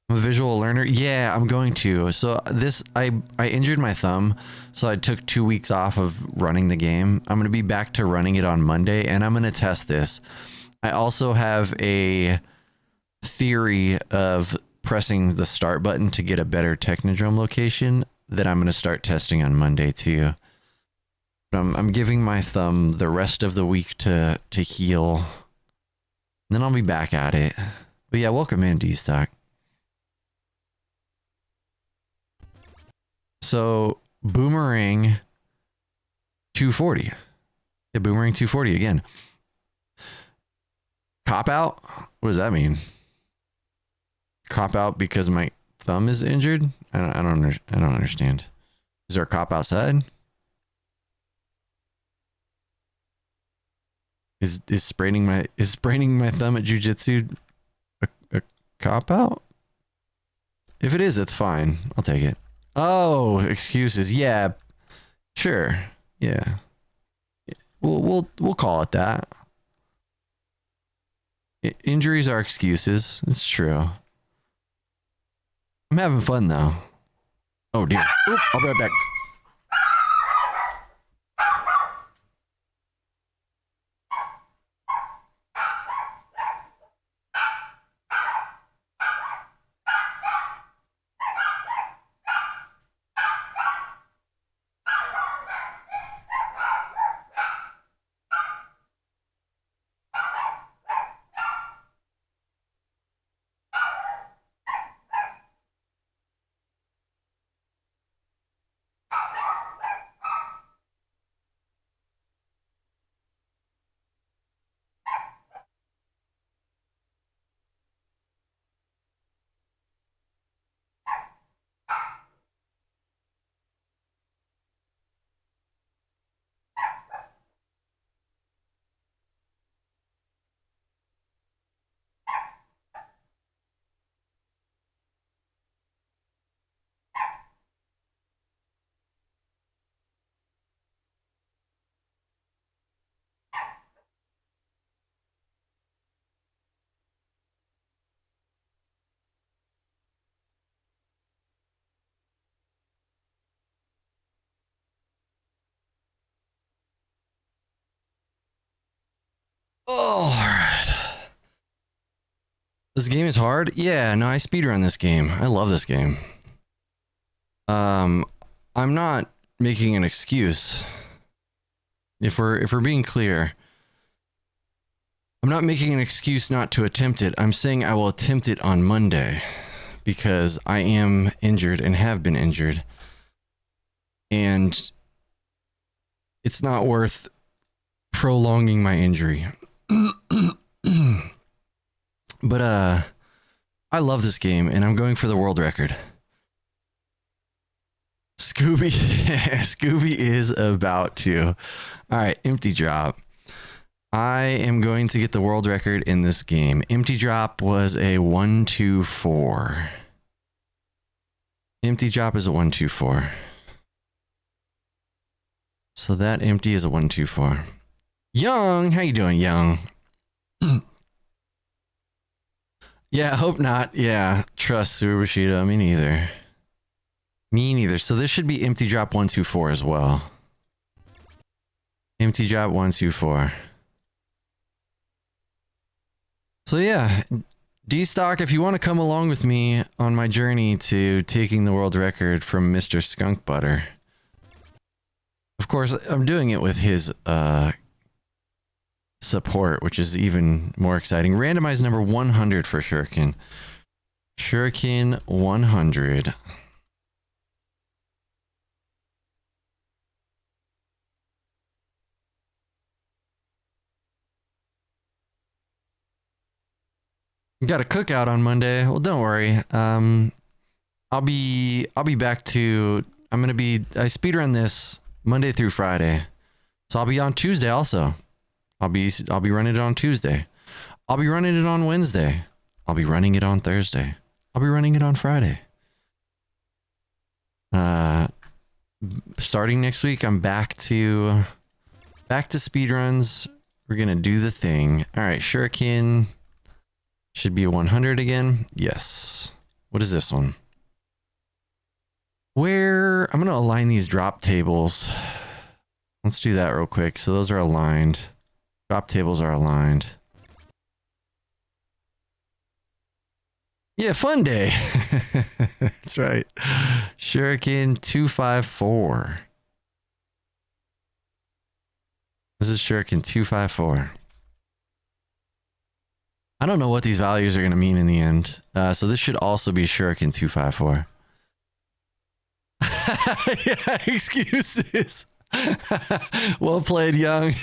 I'm a visual learner. Yeah, I'm going to. So this, I injured my thumb, so I took 2 weeks off of running the game. I'm going to be back to running it on Monday, and I'm going to test this. I also have a theory of pressing the start button to get a better Technodrome location that I'm going to start testing on Monday too. But I'm giving my thumb the rest of the week to heal. And then I'll be back at it. But yeah, welcome in, D-Stock. So, Boomerang 240. Yeah, Boomerang 240 again. Cop out? What does that mean? Cop out because my thumb is injured? I don't understand. Is there a cop outside? Is spraining my thumb at jujitsu a cop out? If it is, it's fine. I'll take it. Oh, excuses. Yeah, sure. Yeah, we'll call it that. Injuries are excuses. It's true. I'm having fun though. Oh dear. Oop, I'll be right back. This game is hard? Yeah, no, I speedrun this game. I love this game. I'm not making an excuse. If we're being clear, I'm not making an excuse not to attempt it. I'm saying I will attempt it on Monday because I am injured and have been injured. And it's not worth prolonging my injury. But I love this game and I'm going for the world record. Scooby is about to. All right, empty drop. I am going to get the world record in this game. Empty drop was a 124. Empty drop is a 124. So that empty is a 124. Young, how you doing, Young? Yeah, hope not. Yeah, trust Surushida. Me neither. Me neither. So this should be empty drop 124 as well. Empty drop 124. So yeah, D-Stock, if you want to come along with me on my journey to taking the world record from Mr. Skunk Butter. Of course, I'm doing it with his support, which is even more exciting. Randomized number 100 for Shuriken. Shuriken 100. Got a cookout on Monday. Well, don't worry. I'll be back to. I speedrun this Monday through Friday, so I'll be on Tuesday also. I'll be running it on Tuesday. I'll be running it on Wednesday. I'll be running it on Thursday. I'll be running it on Friday. Starting next week, I'm back to speedruns. We're gonna do the thing. All right, Shuriken. Should be a 100 again. Yes. What is this one? Where I'm going to align these drop tables. Let's do that real quick. So those are aligned. Drop tables are aligned. Yeah, fun day. That's right. Shuriken 254. This is Shuriken 254. I don't know what these values are going to mean in the end. So this should also be Shuriken 254. Yeah, excuses. Well played, Young.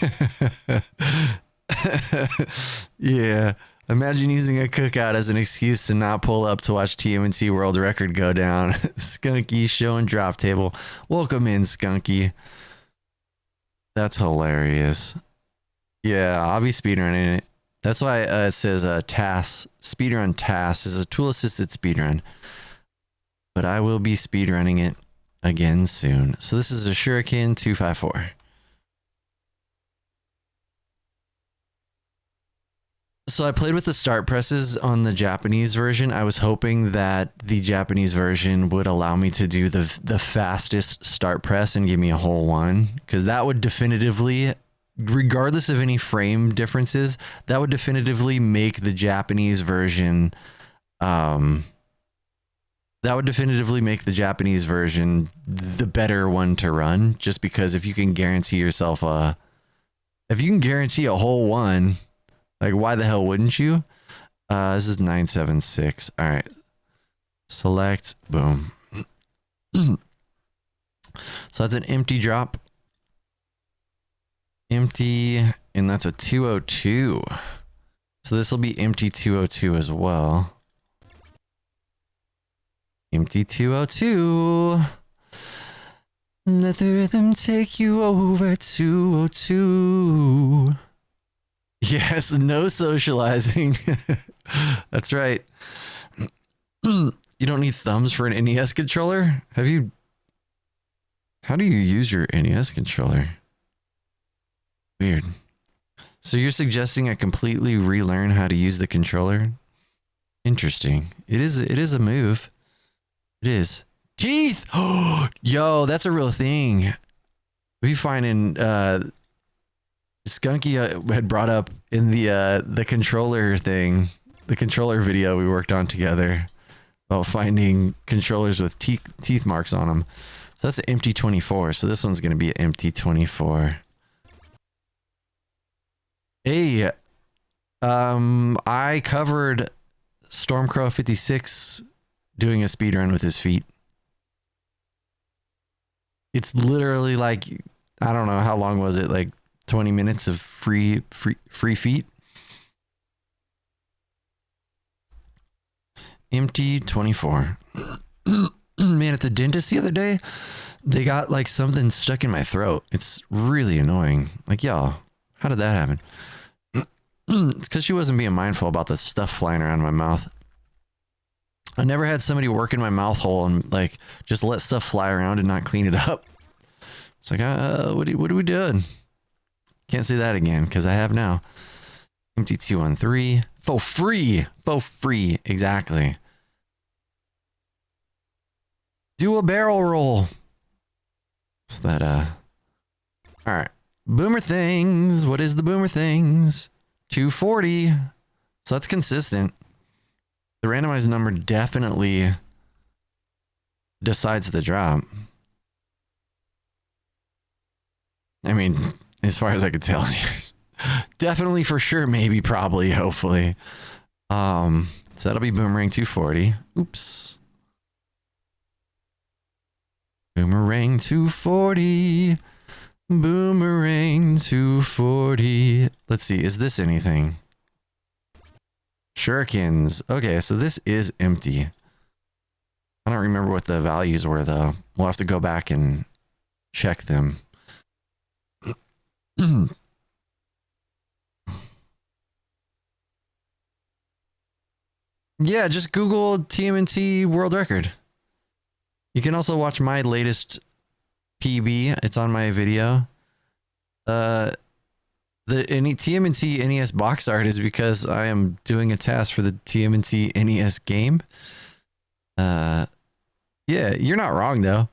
Yeah. Imagine using a cookout as an excuse to not pull up to watch TMNT World Record go down. Skunky showing drop table. Welcome in, Skunky. That's hilarious. Yeah, I'll be speedrunning it. That's why it says TAS, Speedrun TAS is a tool-assisted speedrun. But I will be speedrunning it again soon. So this is a Shuriken 254. So I played with the start presses on the Japanese version. I was hoping that the Japanese version would allow me to do the fastest start press and give me a whole one. Because that would definitively, regardless of any frame differences, that would definitively make the Japanese version the better one to run, just because if you can guarantee yourself a whole one, like why the hell wouldn't you? This is 976. All right. Select, boom. So that's an empty drop. Empty, and that's a 202. So this will be empty 202 as well. Empty 202. Let the rhythm take you over 202. Yes, no socializing. That's right. You don't need thumbs for an NES controller? How do you use your NES controller? Weird. So you're suggesting I completely relearn how to use the controller? Interesting. It is a move. It is. Teeth! Yo, that's a real thing. We find in Skunky had brought up in the controller thing the controller video we worked on together about finding controllers with teeth marks on them. So that's an empty 24. So this one's going to be an empty 24. Hey, I covered Stormcrow 56 doing a speedrun with his feet. It's literally like, I don't know, how long was it? Like 20 minutes of free feet. Empty 24. Man, at the dentist the other day, they got like something stuck in my throat. It's really annoying. Like, y'all, how did that happen? It's because she wasn't being mindful about the stuff flying around my mouth. I never had somebody work in my mouth hole and like just let stuff fly around and not clean it up. It's like, what are we doing? Can't say that again because I have now. Empty 213. For free. For free. Exactly. Do a barrel roll. What's that? All right. Boomer things. What is the boomer things? 240. So that's consistent. The randomized number definitely decides the drop. I mean, as far as I could tell, anyways. Definitely, for sure, maybe, probably, hopefully. So that'll be Boomerang 240. Oops. Boomerang 240. Boomerang 240. Let's see, is this anything? Shurikens. Okay, so this is empty. I don't remember what the values were, though. We'll have to go back and check them. Yeah, just Google TMNT World Record. You can also watch my latest PB. It's on my video. The TMNT NES box art is because I am doing a task for the TMNT NES game. Yeah, you're not wrong though.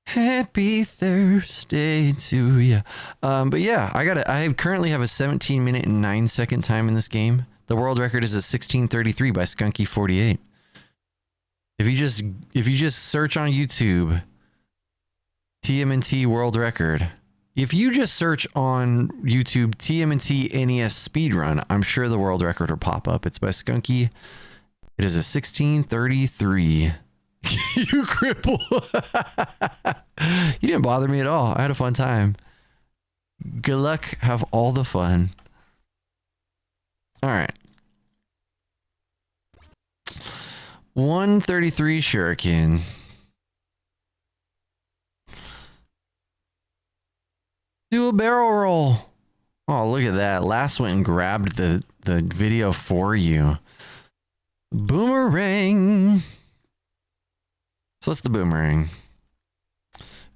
Happy Thursday to you. But yeah, I currently have a 17 minute and 9 second time in this game. The world record is a 16:33 by Skunky48. If you just search on YouTube TMNT world record. If you just search on YouTube TMNT NES speedrun, I'm sure the world record will pop up. It's by Skunky. It is a 16:33. You cripple. You didn't bother me at all. I had a fun time. Good luck. Have all the fun. All right. 133 Shuriken. Do a barrel roll. Oh, look at that. Last went and grabbed the video for you. Boomerang. So what's the boomerang?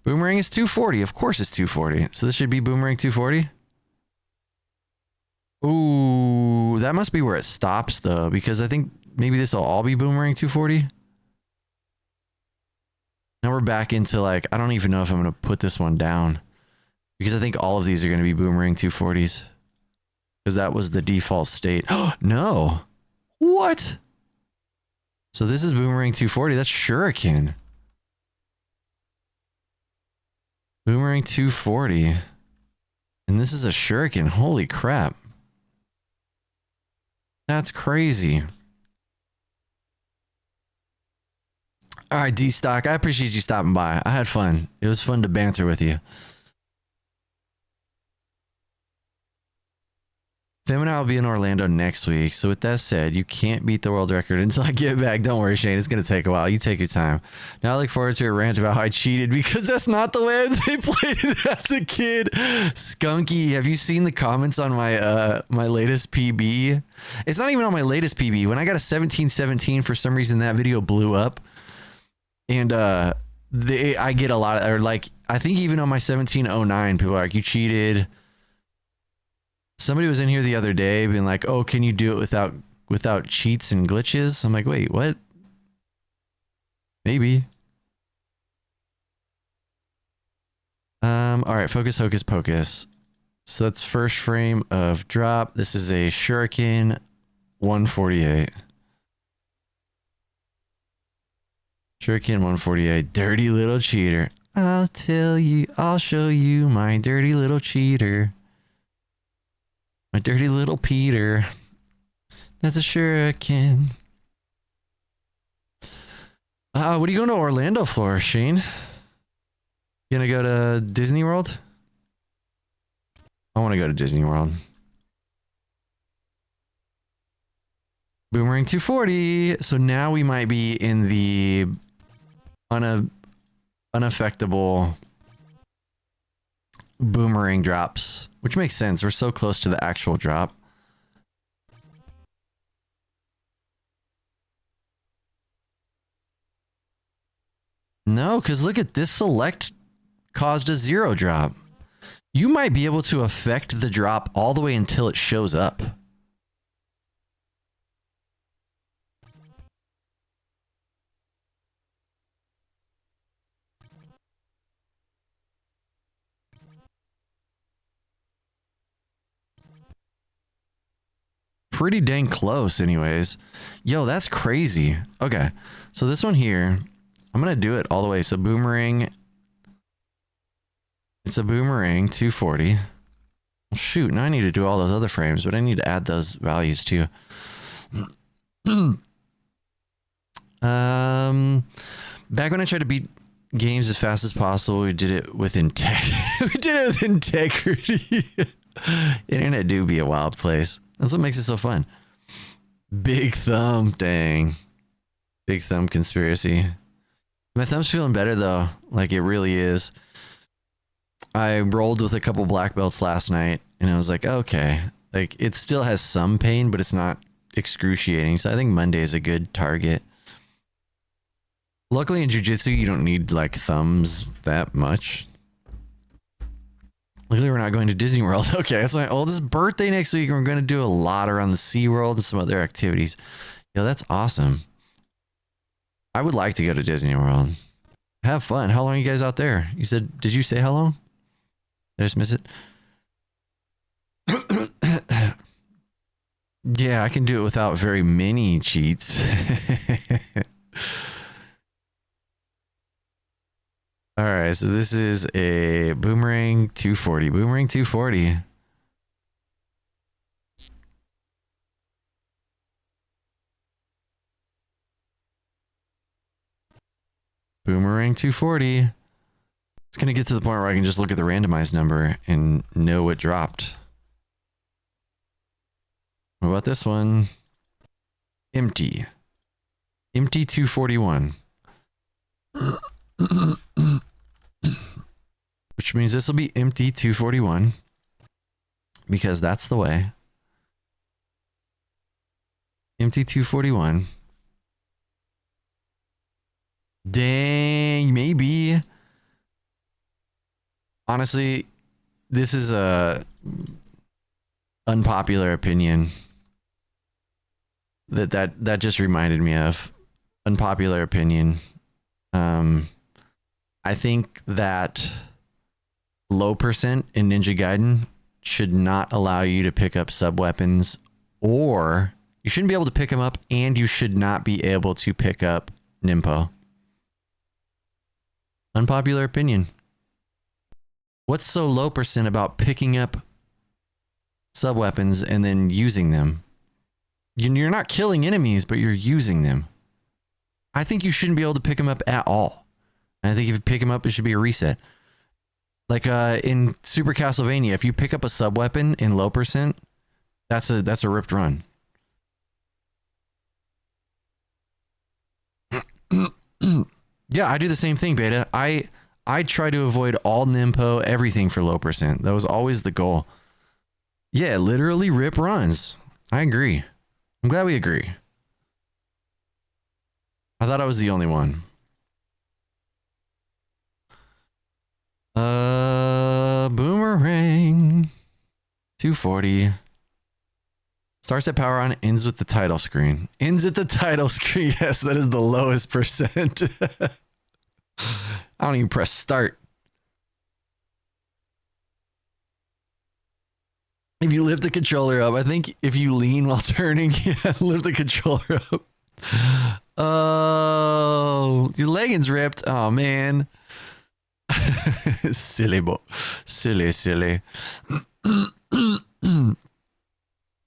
Boomerang is 240. Of course it's 240. So this should be Boomerang 240. Ooh, that must be where it stops though, because I think maybe this will all be Boomerang 240. Now we're back into like, I don't even know if I'm going to put this one down. Because I think all of these are going to be Boomerang 240s. Because that was the default state. Oh, no. What? So this is Boomerang 240. That's Shuriken. Boomerang 240. And this is a Shuriken. Holy crap. That's crazy. All right, D-Stock. I appreciate you stopping by. I had fun. It was fun to banter with you. Fem and I will be in Orlando next week. So with that said, you can't beat the world record until I get back. Don't worry, Shane. It's going to take a while. You take your time. Now I look forward to a rant about how I cheated because that's not the way they played it as a kid. Skunky, have you seen the comments on my my latest PB? It's not even on my latest PB. When I got a 1717, for some reason that video blew up. And I get a lot of, or like, I think even on my 1709, people are like, you cheated. Somebody was in here the other day being like, oh, can you do it without cheats and glitches? I'm like, wait, what? Maybe. All right, focus, hocus pocus. So that's first frame of drop. This is a Shuriken 148. Shuriken 148. Dirty little cheater. I'll tell you, I'll show you my dirty little cheater. My dirty little Peter. That's a Shuriken. What are you going to Orlando for, Shane? You gonna go to Disney World? I want to go to Disney World. Boomerang 240. So now we might be in the unaffectable boomerang drops, which makes sense. We're so close to the actual drop. No, because look at this select caused a 0 drop. You might be able to affect the drop all the way until it shows up. Pretty dang close anyways. Yo, that's crazy. Okay, so this one here, I'm gonna do it all the way. So boomerang, it's a boomerang 240. Well, shoot, now I need to do all those other frames, but I need to add those values too. Back when I tried to beat games as fast as possible, we did it with integrity. We did it with integrity. Internet do be a wild place. That's what makes it so fun. Big thumb, dang. Big thumb conspiracy. My thumb's feeling better though, like it really is. I rolled with a couple black belts last night and I was like, okay, like it still has some pain, but it's not excruciating. So I think Monday is a good target. Luckily in jiu-jitsu, you don't need like thumbs that much. Luckily we're not going to Disney World. Okay, that's my oldest birthday next week and we're going to do a lot around the SeaWorld and some other activities. Yo, that's awesome. I would like to go to Disney World. Have fun. How long are you guys out there? You said, did you say how long? Did I just miss it? Yeah, I can do it without very many cheats. All right, so this is a boomerang 240. Boomerang 240. Boomerang 240. It's going to get to the point where I can just look at the randomized number and know what dropped. What about this one? Empty. Empty 241. Which means this will be empty 241. Because that's the way. Empty 241. Dang, maybe. Honestly, this is a unpopular opinion that just reminded me of. Unpopular opinion. I think that low percent in Ninja Gaiden should not allow you to pick up sub weapons, or you shouldn't be able to pick them up, and you should not be able to pick up Nimpo. Unpopular opinion. What's so low percent about picking up sub weapons and then using them? You're not killing enemies, but you're using them. I think you shouldn't be able to pick them up at all. And I think if you pick them up, it should be a reset. Like in Super Castlevania, if you pick up a sub weapon in low percent, that's a ripped run. Yeah, I do the same thing, Beta. I try to avoid all Nimpo, everything for low percent. That was always the goal. Yeah, literally rip runs. I agree. I'm glad we agree. I thought I was the only one. Boomerang 240. Starts at power on, ends with the title screen. Ends at the title screen. Yes, that is the lowest percent. I don't even press start. If you lift the controller up, I think if you lean while turning, yeah, lift the controller up. Oh, your leggings ripped. Oh man. Silly boy. Silly.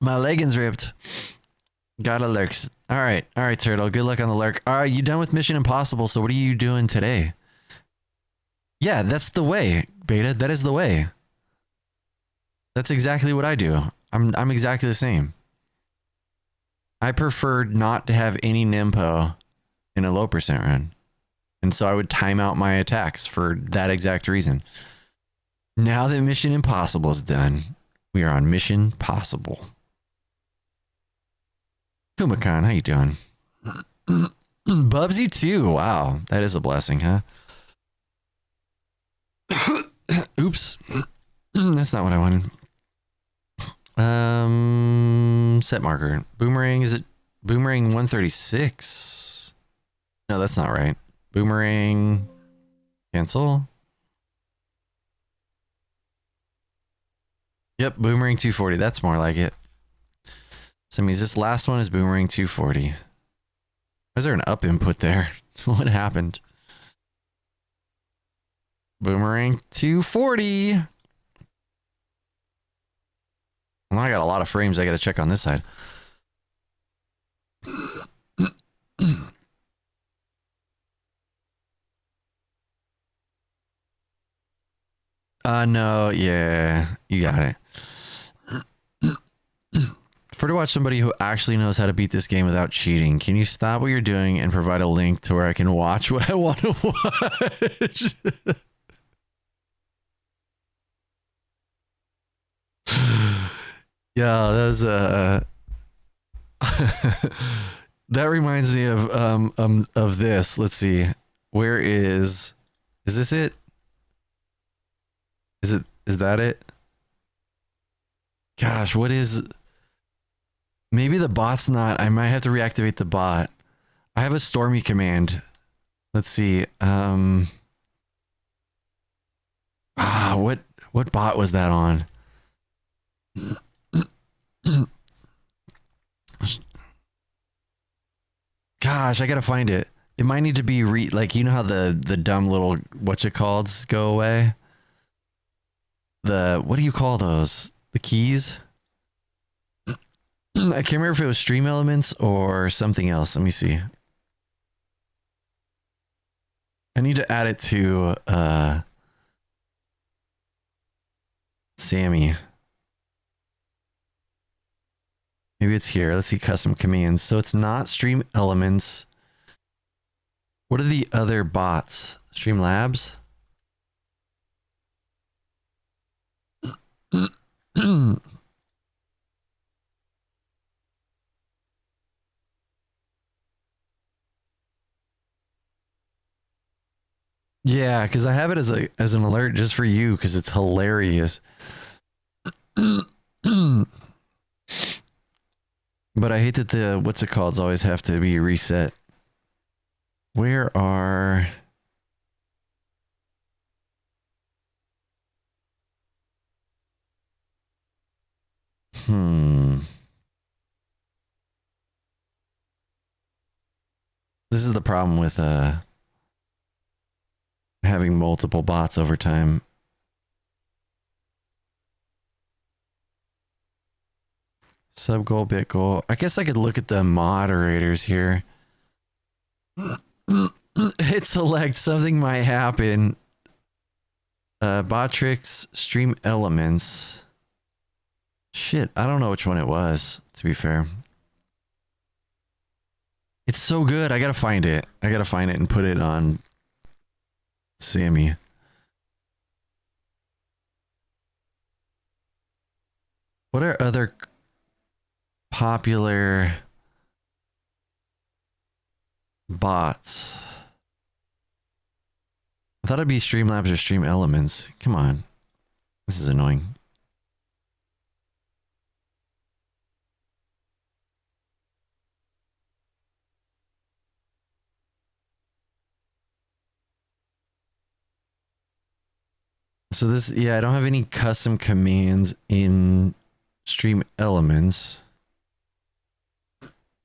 My leggings ripped. Got a lurk. All right, Turtle. Good luck on the lurk. All right, you done with Mission Impossible? So what are you doing today? Yeah, that's the way, Beta. That is the way. That's exactly what I do. I'm exactly the same. I prefer not to have any Nimpo in a low percent run. And so I would time out my attacks for that exact reason. Now that Mission Impossible is done, we are on Mission Possible. Kumakan, how you doing? Bubsy too. Wow, that is a blessing, huh? Oops. That's not what I wanted. Set marker. Boomerang, is it Boomerang 136? No, that's not right. Boomerang cancel. Yep, Boomerang 240. That's more like it. So that means this last one is Boomerang 240. Why is there an up input there? What happened? Boomerang 240. Well, I got a lot of frames I got to check on this side. No, yeah, you got it. For to watch somebody who actually knows how to beat this game without cheating, can you stop what you're doing and provide a link to where I can watch what I want to watch? Yeah, that was that reminds me of this. Let's see. Where is this it? Is that it? Gosh, what is, maybe the bot's not, I might have to reactivate the bot. I have a Stormy command. Let's see. What bot was that on? Gosh, I gotta find it. It might need to be like, you know how the dumb little what's-it-calls go away? What do you call those? The keys? I can't remember if it was Stream Elements or something else. Let me see. I need to add it to Sammy. Maybe it's here. Let's see, custom commands. So it's not Stream Elements. What are the other bots? Stream Labs? Yeah, because I have it as an alert just for you because it's hilarious. But I hate that the what's-it-calls always have to be reset. Where are... This is the problem with having multiple bots over time. Sub goal, bit goal. I guess I could look at the moderators here. Hit select, something might happen. Botrix, Stream Elements. Shit, I don't know which one it was, to be fair. It's so good. I gotta find it. I gotta find it and put it on Sammy. What are other popular bots? I thought it'd be Streamlabs or Stream Elements. Come on. This is annoying. So this, yeah, I don't have any custom commands in stream elements.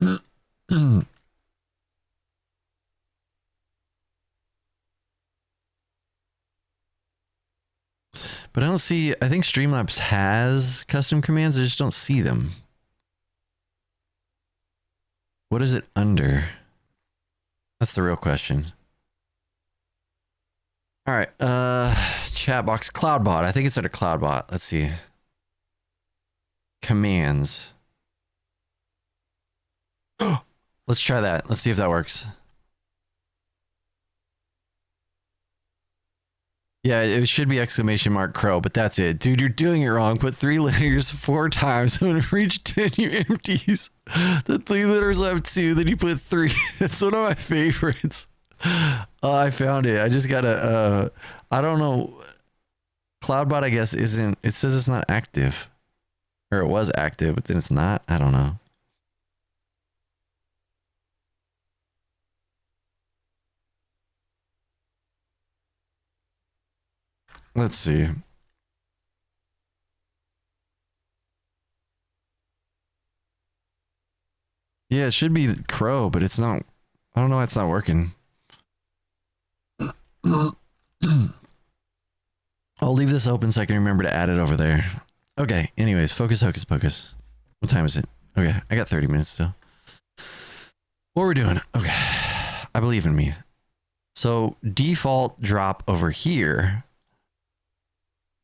But I don't see, I think Streamlabs has custom commands, I just don't see them. What is it under? That's the real question. All right, chat box, CloudBot. I think it's under CloudBot. Let's see. Commands. Let's try that. Let's see if that works. Yeah, it should be exclamation mark crow, but that's it. Dude, you're doing it wrong. Put 3 letters 4 times. When it reached 10, you empties. The 3 letters left 2, then you put 3. That's one of my favorites. Oh, I found it. I just gotta, I don't know. CloudBot, I guess, isn't, it says it's not active. Or it was active, but then it's not. I don't know. Let's see. Yeah, it should be crow, but it's not. I don't know why it's not working. I'll leave this open so I can remember to add it over there. Okay, anyways, focus, hocus pocus. What time is it? Okay, I got 30 minutes still. What we're doing? Okay, I believe in me. So default drop over here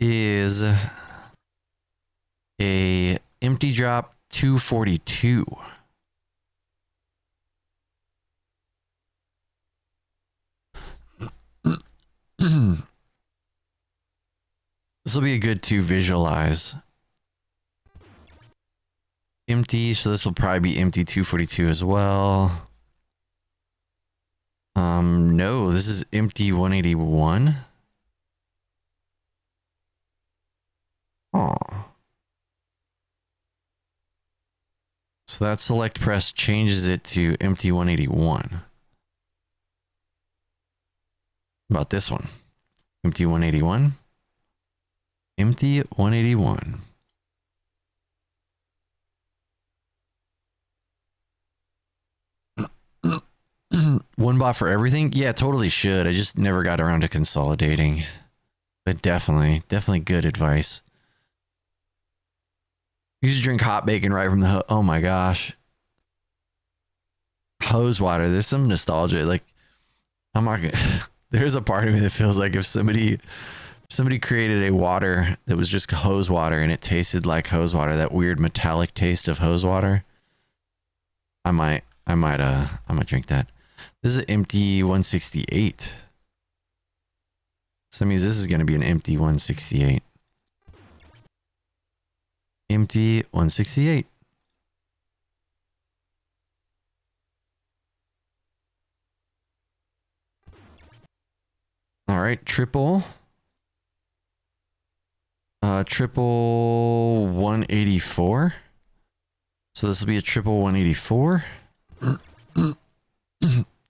is a empty drop 242. This will be a good to visualize. Empty, so this will probably be empty 242 as well. No, this is empty 181. Oh. So that select press changes it to empty 181. About this one. Empty 181. Empty 181. One bot for everything? Yeah, totally should. I just never got around to consolidating. But definitely good advice. You should drink hot bacon right from the oh my gosh. Hose water. There's some nostalgia. Like, I'm not gonna there's a part of me that feels like if somebody created a water that was just hose water and it tasted like hose water, that weird metallic taste of hose water, I might drink that. This is an empty 168. So that means this is going to be an empty 168. Empty 168. All right, triple 184. So this will be a triple 184.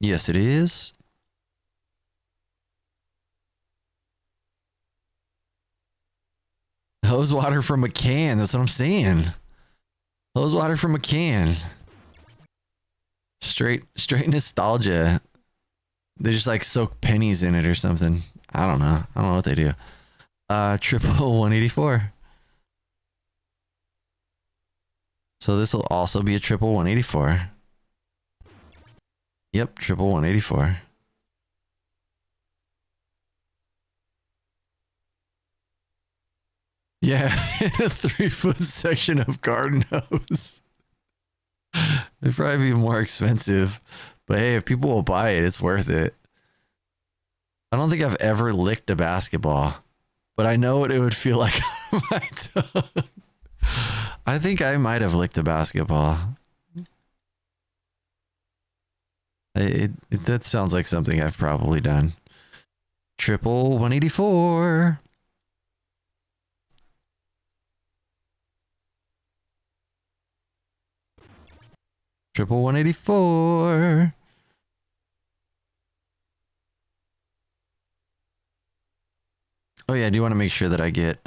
Yes, it is. Hose water from a can. That's what I'm saying. Hose water from a can. Straight nostalgia. They just like soak pennies in it or something. I don't know. I don't know what they do. Triple 184. So this will also be a triple 184. Yep, triple 184. Yeah, in a 3-foot section of garden hose. It'd probably be more expensive. But hey, if people will buy it, it's worth it. I don't think I've ever licked a basketball, but I know what it would feel like on my tongue. I think I might have licked a basketball. That sounds like something I've probably done. Triple 184. Triple 184. Oh yeah, I do want to make sure that I get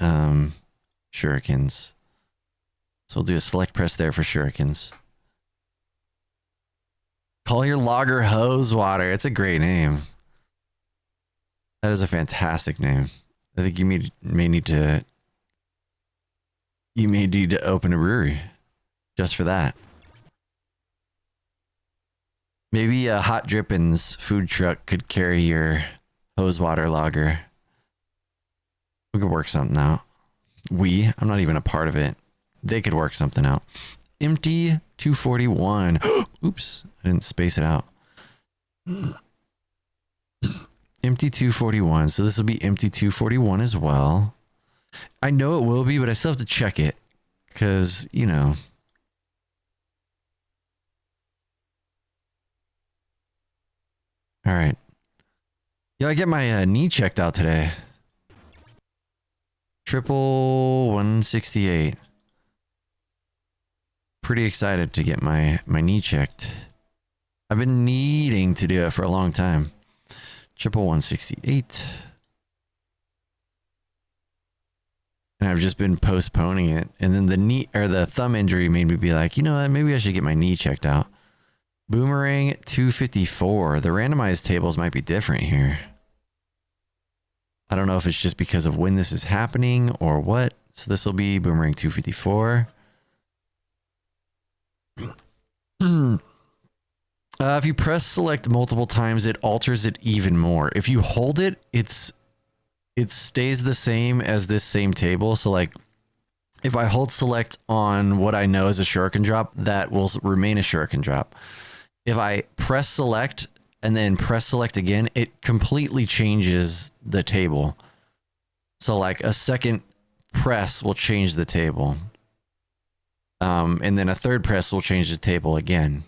shurikens. So we'll do a select press there for shurikens. Call your logger hose water. It's a great name. That is a fantastic name. I think you may need to open a brewery just for that. Maybe a Hot Drippin's food truck could carry your hose water lager. We could work something out. I'm not even a part of it. They could work something out. Empty 241. Oops, I didn't space it out. Empty 241. So this will be empty 241 as well. I know it will be, but I still have to check it. Because, you know. All right. Yo, I get my knee checked out today. 168. Pretty excited to get my knee checked. I've been needing to do it for a long time. 168. And I've just been postponing it. And then the knee or the thumb injury made me be like, you know what? Maybe I should get my knee checked out. Boomerang 254. The randomized tables might be different here. I don't know if it's just because of when this is happening or what. So this will be Boomerang 254. If you press select multiple times, it alters it even more. If you hold it, it stays the same as this same table. So like if I hold select on what I know is a shuriken drop, that will remain a shuriken drop. If I press select and then press select again, it completely changes the table. So like a second press will change the table. And then a third press will change the table again.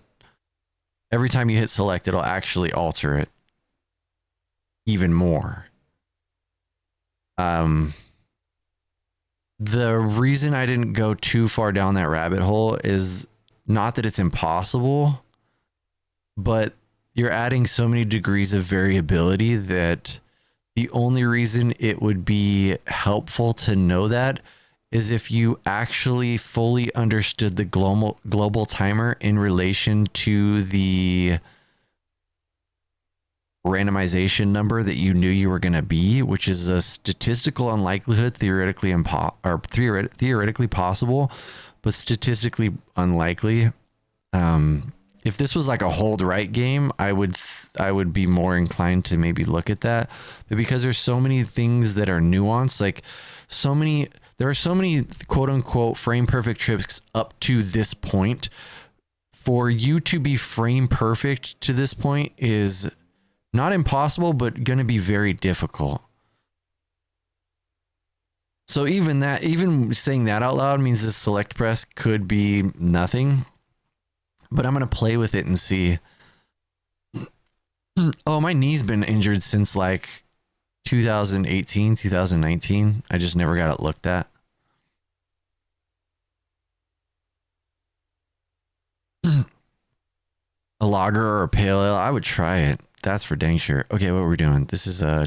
Every time you hit select, it'll actually alter it even more. The reason I didn't go too far down that rabbit hole is not that it's impossible, but you're adding so many degrees of variability that the only reason it would be helpful to know that is if you actually fully understood the global timer in relation to the randomization number that you knew you were going to be, which is a statistical unlikelihood, theoretically possible, but statistically unlikely. If this was like a hold right game, I would be more inclined to maybe look at that. But because there's so many things that are nuanced, like there are so many quote unquote frame perfect tricks up to this point. For you to be frame perfect to this point is not impossible, but going to be very difficult. So even saying that out loud means this select press could be nothing, but I'm going to play with it and see. Oh, my knee's been injured since like 2018, 2019. I just never got it looked at. A lager or a pale ale, I would try it. That's for dang sure. Okay, what we're doing. This is a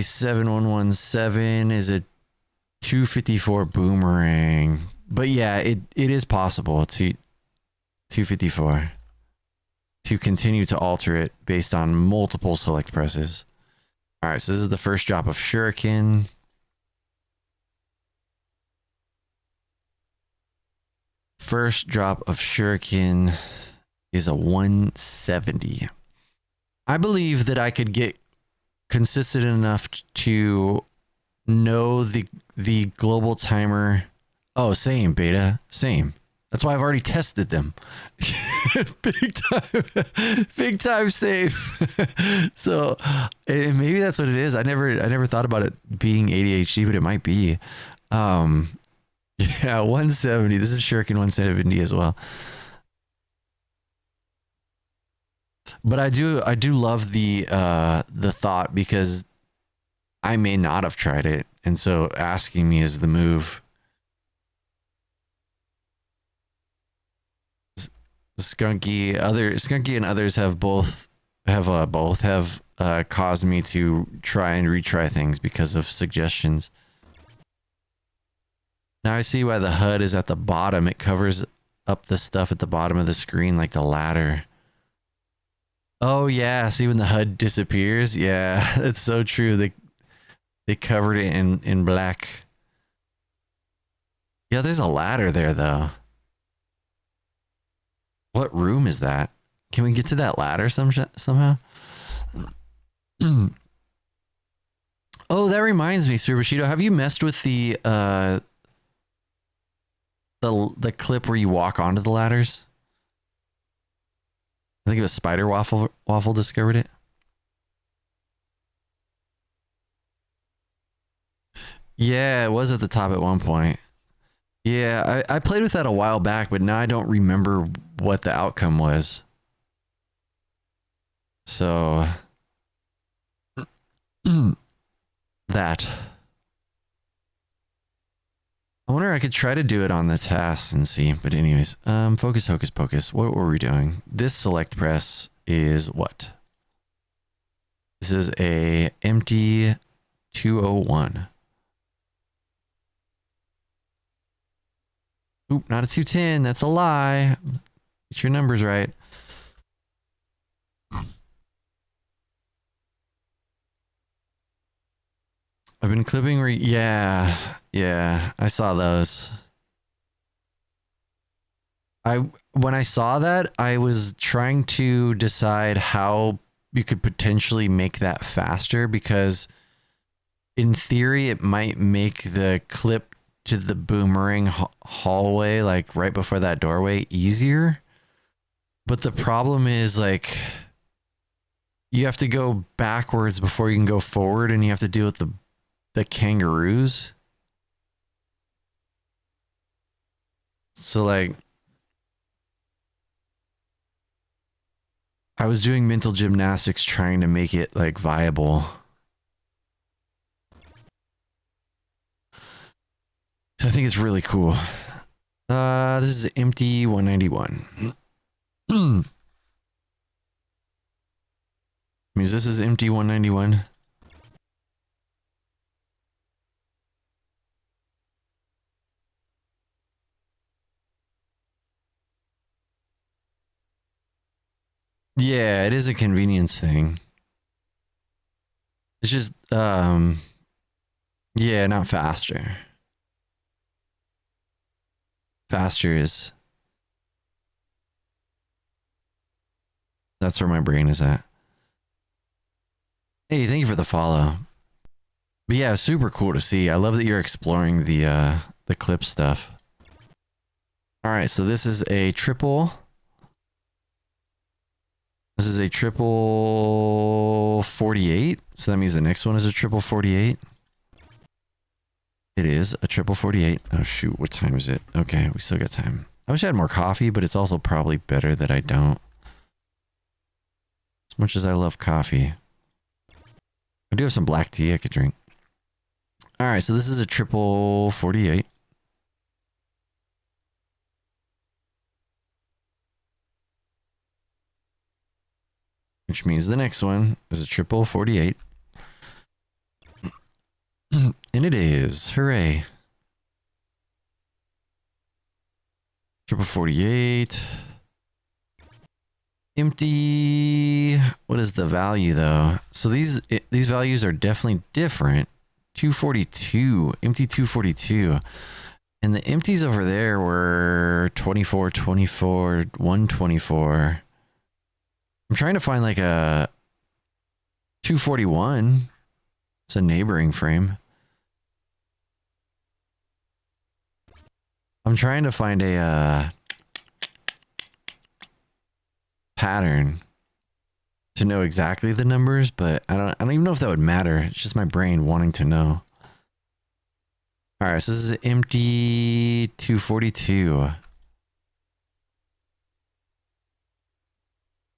7117 is a 254 boomerang. But yeah, it is possible to 254 to continue to alter it based on multiple select presses. All right, so this is the first drop of shuriken. First drop of shuriken is a 170. I believe that I could get consistent enough to know the global timer. Oh, same beta, same. That's why I've already tested them. big time save. So maybe that's what it is. I never thought about it being ADHD, but it might be. Yeah, 170. This is Shuriken 170 as well. But I do love the thought, because I may not have tried it, and so asking me is the move. Skunky and others have both caused me to try and retry things because of suggestions. Now I see why the HUD is at the bottom. It covers up the stuff at the bottom of the screen, like the ladder. Oh yeah, see when the HUD disappears? Yeah, it's so true. They covered it in black. Yeah, there's a ladder there though. What room is that? Can we get to that ladder somehow? Oh, that reminds me, Sir Bushido, have you messed with the clip where you walk onto the ladders? I think it was Spider Waffle discovered it. Yeah, it was at the top at one point. Yeah, I played with that a while back, but now I don't remember what the outcome was. So that. I wonder if I could try to do it on the TAS and see. But anyways, focus, hocus pocus. What were we doing? This select press is what? This is a empty 201. Oop, not a 210. That's a lie. Get your numbers right. I've been clipping yeah, I saw those. When I saw that, I was trying to decide how you could potentially make that faster, because in theory it might make the clip to the boomerang hallway, like right before that doorway, easier. But the problem is, like, you have to go backwards before you can go forward, and you have to deal with the kangaroos. So, like, I was doing mental gymnastics trying to make it, like, viable. So I think it's really cool. This is empty 191. Means this is empty 191. Yeah, it is a convenience thing. It's just, yeah, not faster. Faster is... That's where my brain is at. Hey, thank you for the follow. But yeah, super cool to see. I love that you're exploring the clip stuff. Alright, so this is a triple... This is a triple 48. So that means the next one is a triple 48. It is a triple 48. Oh shoot, what time is it? Okay, we still got time. I wish I had more coffee, but it's also probably better that I don't. As much as I love coffee. I do have some black tea I could drink. Alright, so this is a triple 48. Which means the next one is a triple 48. And it is. Hooray. Triple 48. Empty. What is the value though? So these values are definitely different. 242. Empty 242. And the empties over there were 24, 24, 124. I'm trying to find like a 241. It's a neighboring frame. I'm trying to find a pattern to know exactly the numbers, but I don't even know if that would matter. It's just my brain wanting to know. All right, so this is empty 242.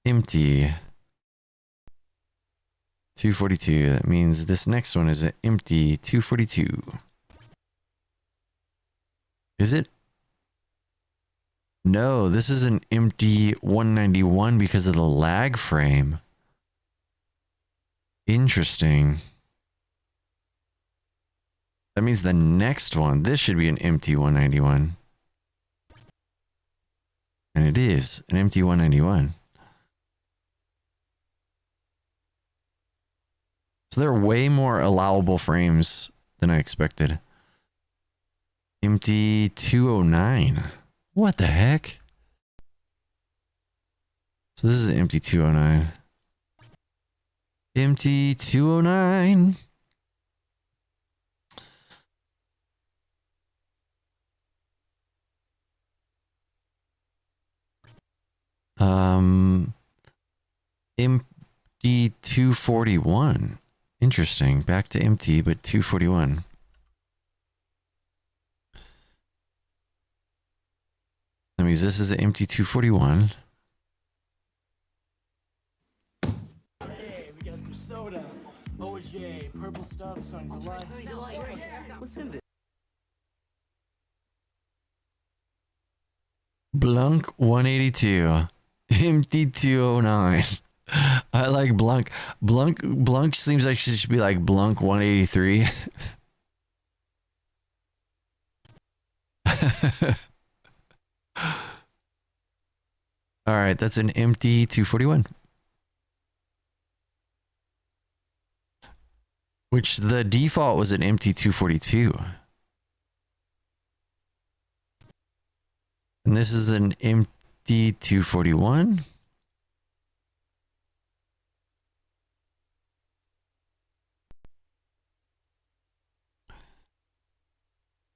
Empty 242. That means this next one is an empty 242. Is it? No, this is an empty 191 because of the lag frame. Interesting. That means the next one, this should be an empty 191. And it is an empty 191. So there are way more allowable frames than I expected. Empty 209. What the heck? So this is empty 209. Empty 209. Empty 241. Interesting. Back to empty, but 241. That means this is an empty 241. Hey, we got some soda. OJ, purple stuff, starting to like. What's in this? Blunk 182. Empty 209. I like Blunk. Blunk seems like it should be like Blunk 183. All right, that's an empty 241. Which the default was an empty 242. And this is an empty 241.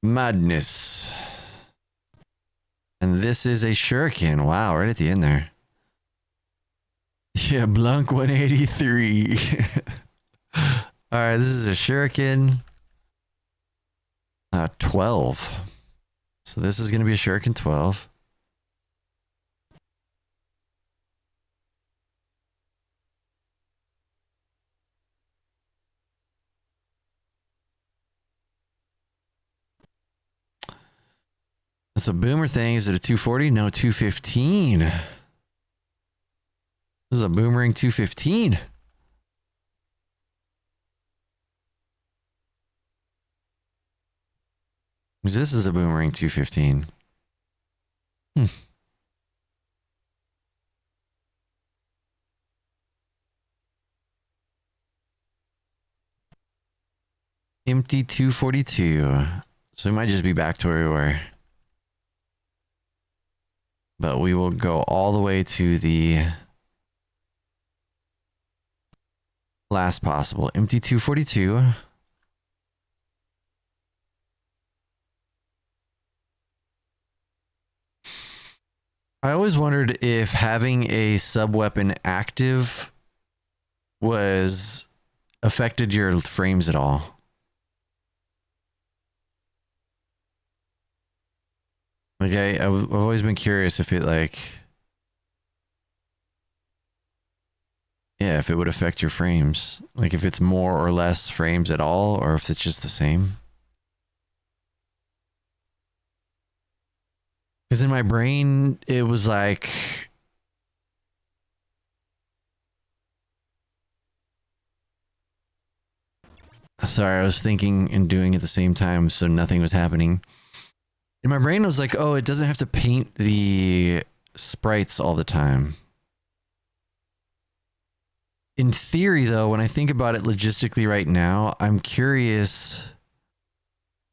Madness. And this is a shuriken. Wow, right at the end there. Yeah, Blunk 183. All right, this is a shuriken. 12. So this is going to be a shuriken 12. That's a boomer thing. Is it a 240? No, 215. This is a boomerang 215. This is a boomerang 215. Empty 242. So we might just be back to where we were. But we will go all the way to the last possible. Empty 242. I always wondered if having a sub-weapon active was affected your frames at all. Okay, I've always been curious if it if it would affect your frames. Like if it's more or less frames at all, or if it's just the same. Because in my brain, it was like... Sorry, I was thinking and doing at the same time, so nothing was happening. In my brain, I was like, oh, it doesn't have to paint the sprites all the time. In theory, though, when I think about it logistically right now, I'm curious...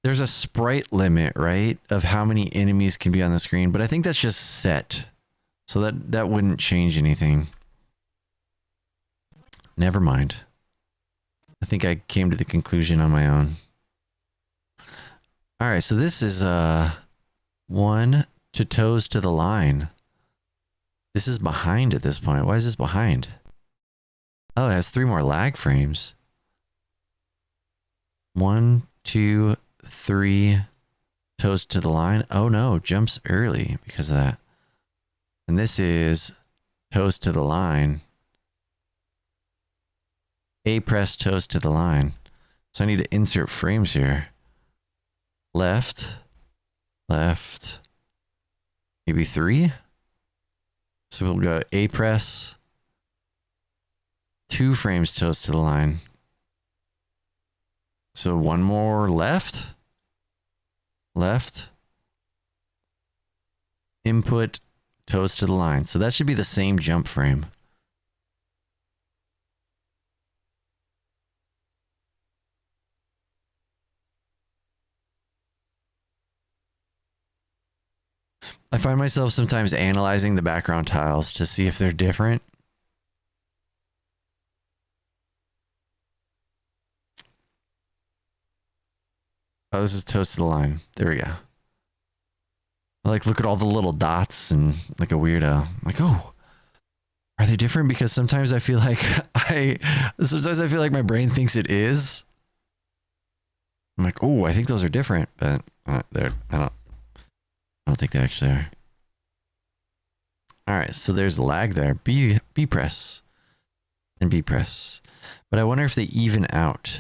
There's a sprite limit, right, of how many enemies can be on the screen, but I think that's just set. So that wouldn't change anything. Never mind. I think I came to the conclusion on my own. All right, so this is one to toes to the line. This is behind at this point. Why is this behind? Oh, it has 3 more lag frames. 1, 2, 3 toes to the line. Oh no, jumps early because of that. And this is toes to the line. A press toes to the line. So I need to insert frames here. Left, left, maybe 3. So we'll go A press, 2 frames toes to the line. So one more left. Left. Input toes to the line. So that should be the same jump frame. I find myself sometimes analyzing the background tiles to see if they're different. Oh, this is toast to the line. There we go. I like look at all the little dots and like a weirdo. I'm like, oh, are they different? Because sometimes I feel like sometimes I feel like my brain thinks it is. I'm like, oh, I think those are different, but I don't think they actually are. All right, so there's lag there. B press and B press, but I wonder if they even out.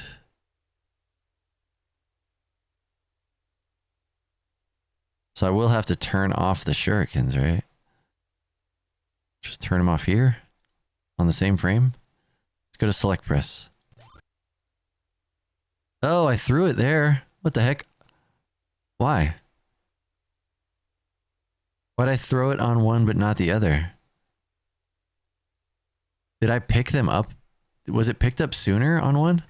So I will have to turn off the shurikens, right? Just turn them off here on the same frame. Let's go to select press. Oh, I threw it there. What the heck? Why? Why'd I throw it on one but not the other? Did I pick them up? Was it picked up sooner on one?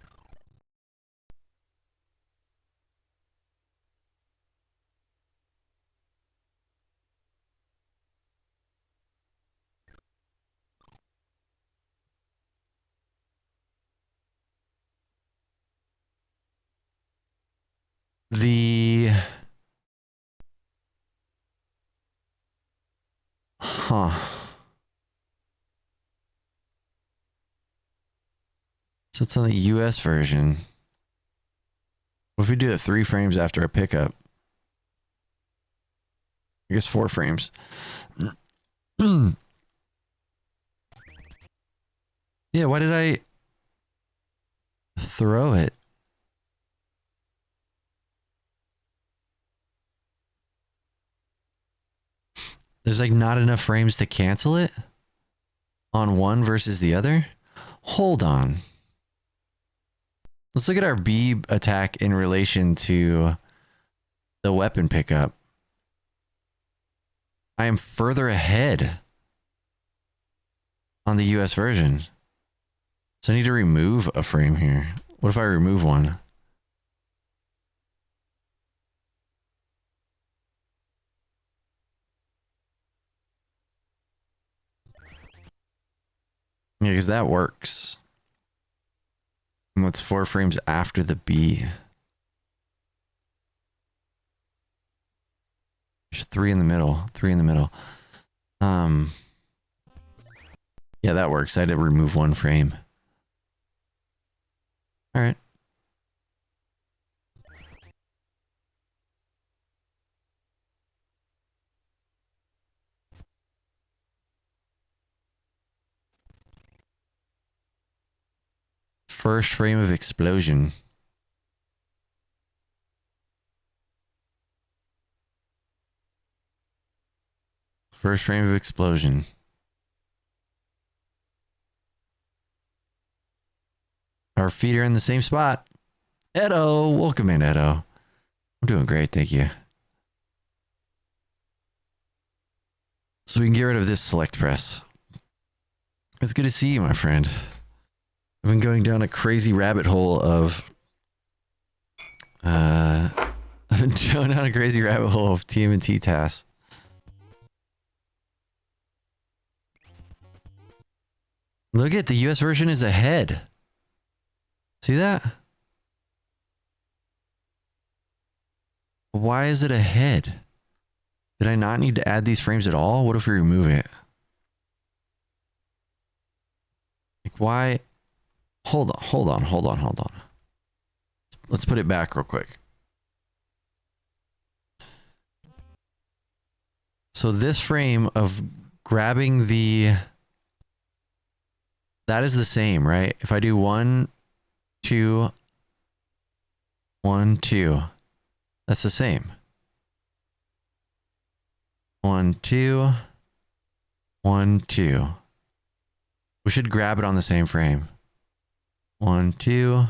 Huh. So it's on the US version. What if we do it 3 frames after a pickup? I guess 4 frames. Yeah, why did I throw it? There's like not enough frames to cancel it on one versus the other. Hold on. Let's look at our B attack in relation to the weapon pickup. I am further ahead on the US version. So I need to remove a frame here. What if I remove one? Yeah, because that works. And that's 4 frames after the B. There's 3 in the middle. 3 in the middle. Yeah, that works. I had to remove 1 frame. All right. First frame of explosion. First frame of explosion. Our feet are in the same spot. Edo, welcome in, Edo. I'm doing great, thank you. So we can get rid of this select press. It's good to see you, my friend. I've been going down a crazy rabbit hole of TMNT TAS. Look at the US version is ahead. See that? Why is it ahead? Did I not need to add these frames at all? What if we remove it? Like why? Hold on. Let's put it back real quick. So this frame of grabbing that is the same, right? If I do 1, 2, 1, 2, that's the same. 1, 2, 1, 2. We should grab it on the same frame. 1, 2,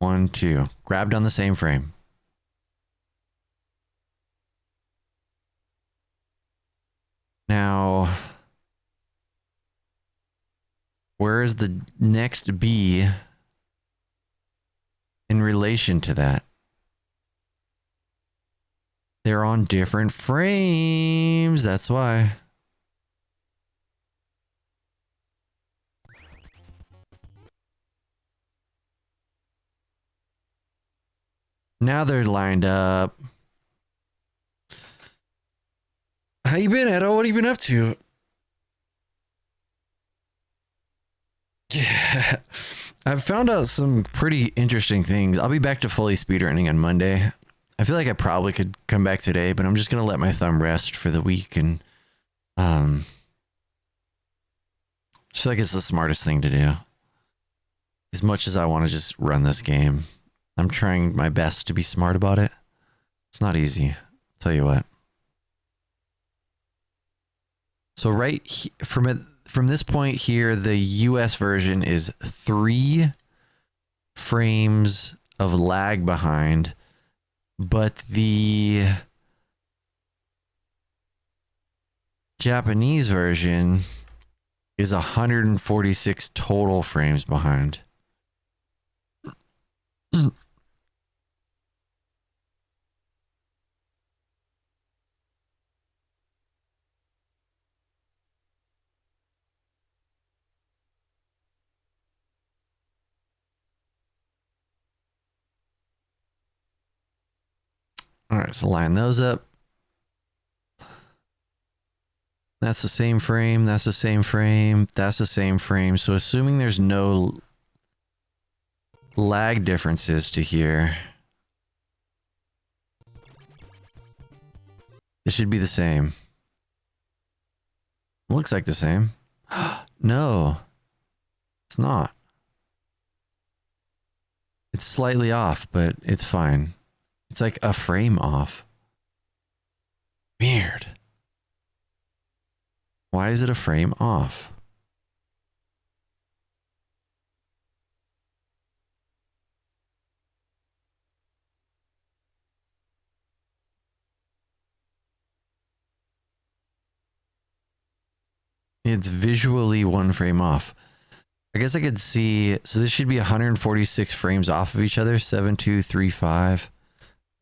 1, 2. Grabbed on the same frame. Now, where is the next B in relation to that? They're on different frames. That's why. Now they're lined up. How you been, Edo? What have you been up to? Yeah. I've found out some pretty interesting things. I'll be back to fully speedrunning on Monday. I feel like I probably could come back today, but I'm just going to let my thumb rest for the week and I feel like it's the smartest thing to do. As much as I want to just run this game, I'm trying my best to be smart about it. It's not easy. I'll tell you what. So from this point here, the US version is 3 frames of lag behind, but the Japanese version is 146 total frames behind. All right, so line those up. That's the same frame. That's the same frame. That's the same frame. So assuming there's no lag differences to here, it should be the same. Looks like the same. No, it's not. It's slightly off, but it's fine. It's like a frame off. Weird. Why is it a frame off? It's visually 1 frame off. I guess I could see, so this should be 146 frames off of each other. 7235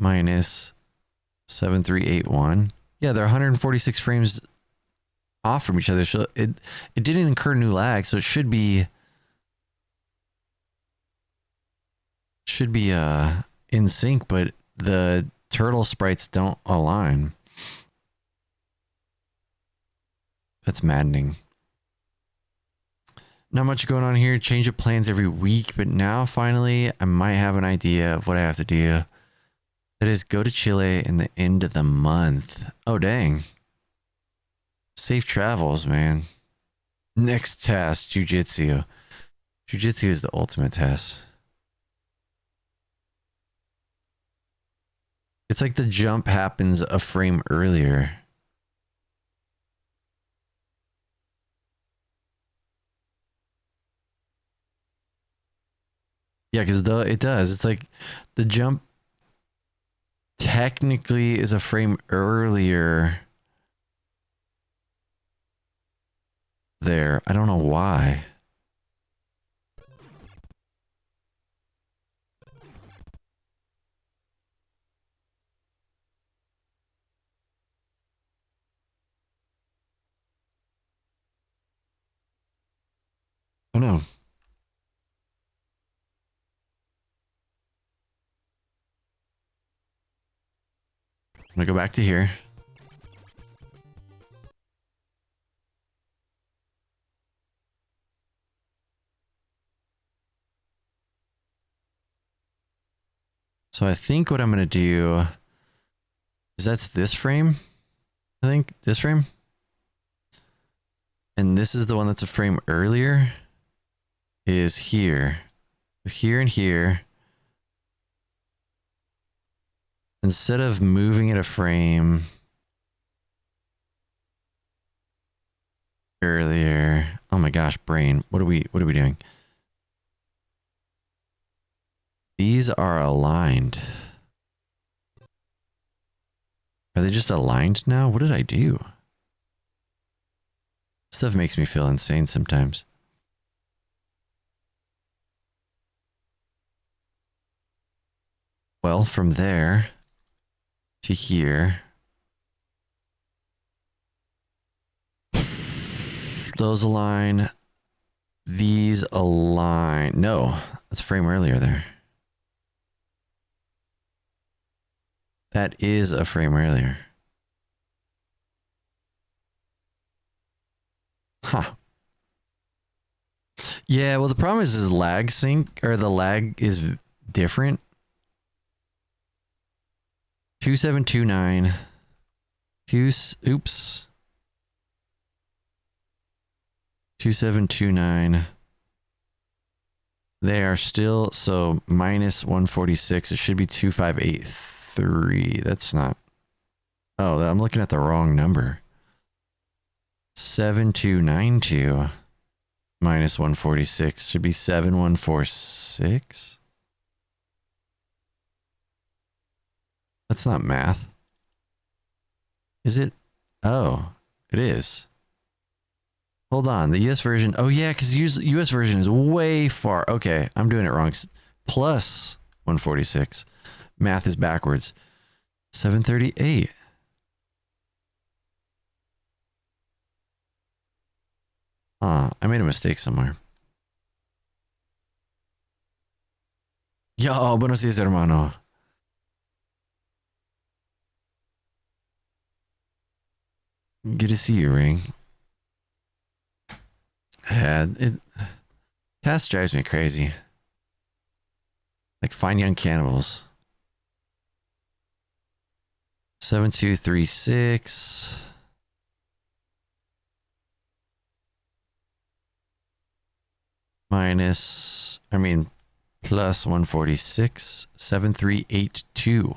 minus 7381. Yeah, they're 146 frames off from each other. So it didn't incur new lag, so it should be in sync, but the turtle sprites don't align. That's maddening. Not much going on here. Change of plans every week, but now finally I might have an idea of what I have to do. That is go to Chile in the end of the month. Oh, dang. Safe travels, man. Next task, Jiu-Jitsu. Jiu-Jitsu is the ultimate task. It's like the jump happens a frame earlier. Yeah, because it does. It's like the jump technically is a frame earlier there. I don't know why. Oh no. I'm gonna go back to here. So I think what I'm gonna do is that's this frame. I think this frame. And this is the one that's a frame earlier. Is here. Here and here. Instead of moving it a frame earlier. Oh my gosh, brain. What are we doing? these are aligned. Are they just aligned now? What did I do? Stuff makes me feel insane sometimes. Well, from there to here, those align. These align. No, that's a frame earlier there. That is a frame earlier. Huh. Yeah, well, the problem is lag sync, or the lag is different. 2729. Oops. 2729. They are still, so minus 146. It should be 2583. That's not. Oh, I'm looking at the wrong number. 7292 minus 146 should be 7146. That's not math. Is it? Oh, it is. Hold on. The US version. Oh, yeah, because US version is way far. Okay, I'm doing it wrong. Plus 146. Math is backwards. 738. I made a mistake somewhere. Yo, buenos días, hermano. Good to see you, Ring. Yeah, TAS drives me crazy. Like Fine Young Cannibals. 7236. Plus 146. 7382.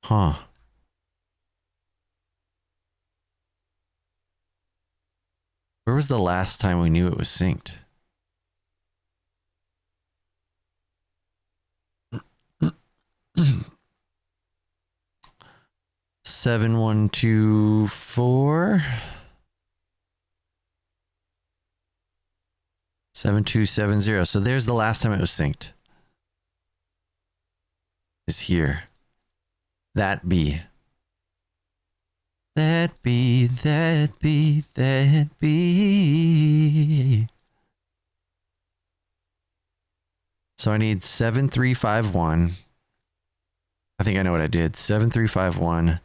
Huh. Where was the last time we knew it was synced? Seven, 1, 2, 4. 7270. So there's the last time it was synced. Is here. That be. That be. So I need 7351. I think I know what I did. 7351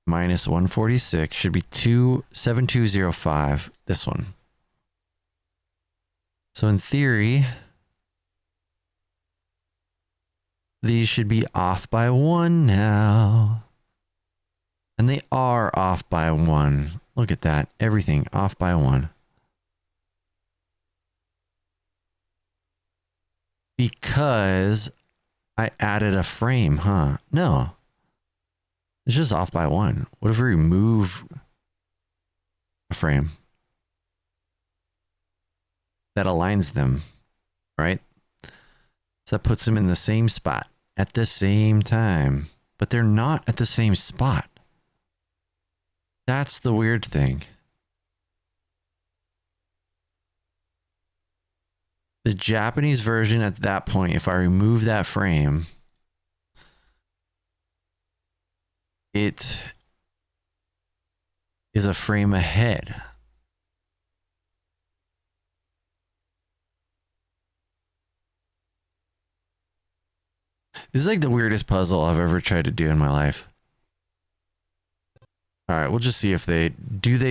minus 146 should be 7205. This one. So in theory, these should be off by 1 now. And they are off by 1. Look at that. Everything off by 1. Because I added a frame, huh? No. It's just off by 1. What if we remove a frame? That aligns them, right? So that puts them in the same spot at the same time. But they're not at the same spot. That's the weird thing. The Japanese version at that point, if I remove that frame, it is a frame ahead. This is like the weirdest puzzle I've ever tried to do in my life. All right, we'll just see if they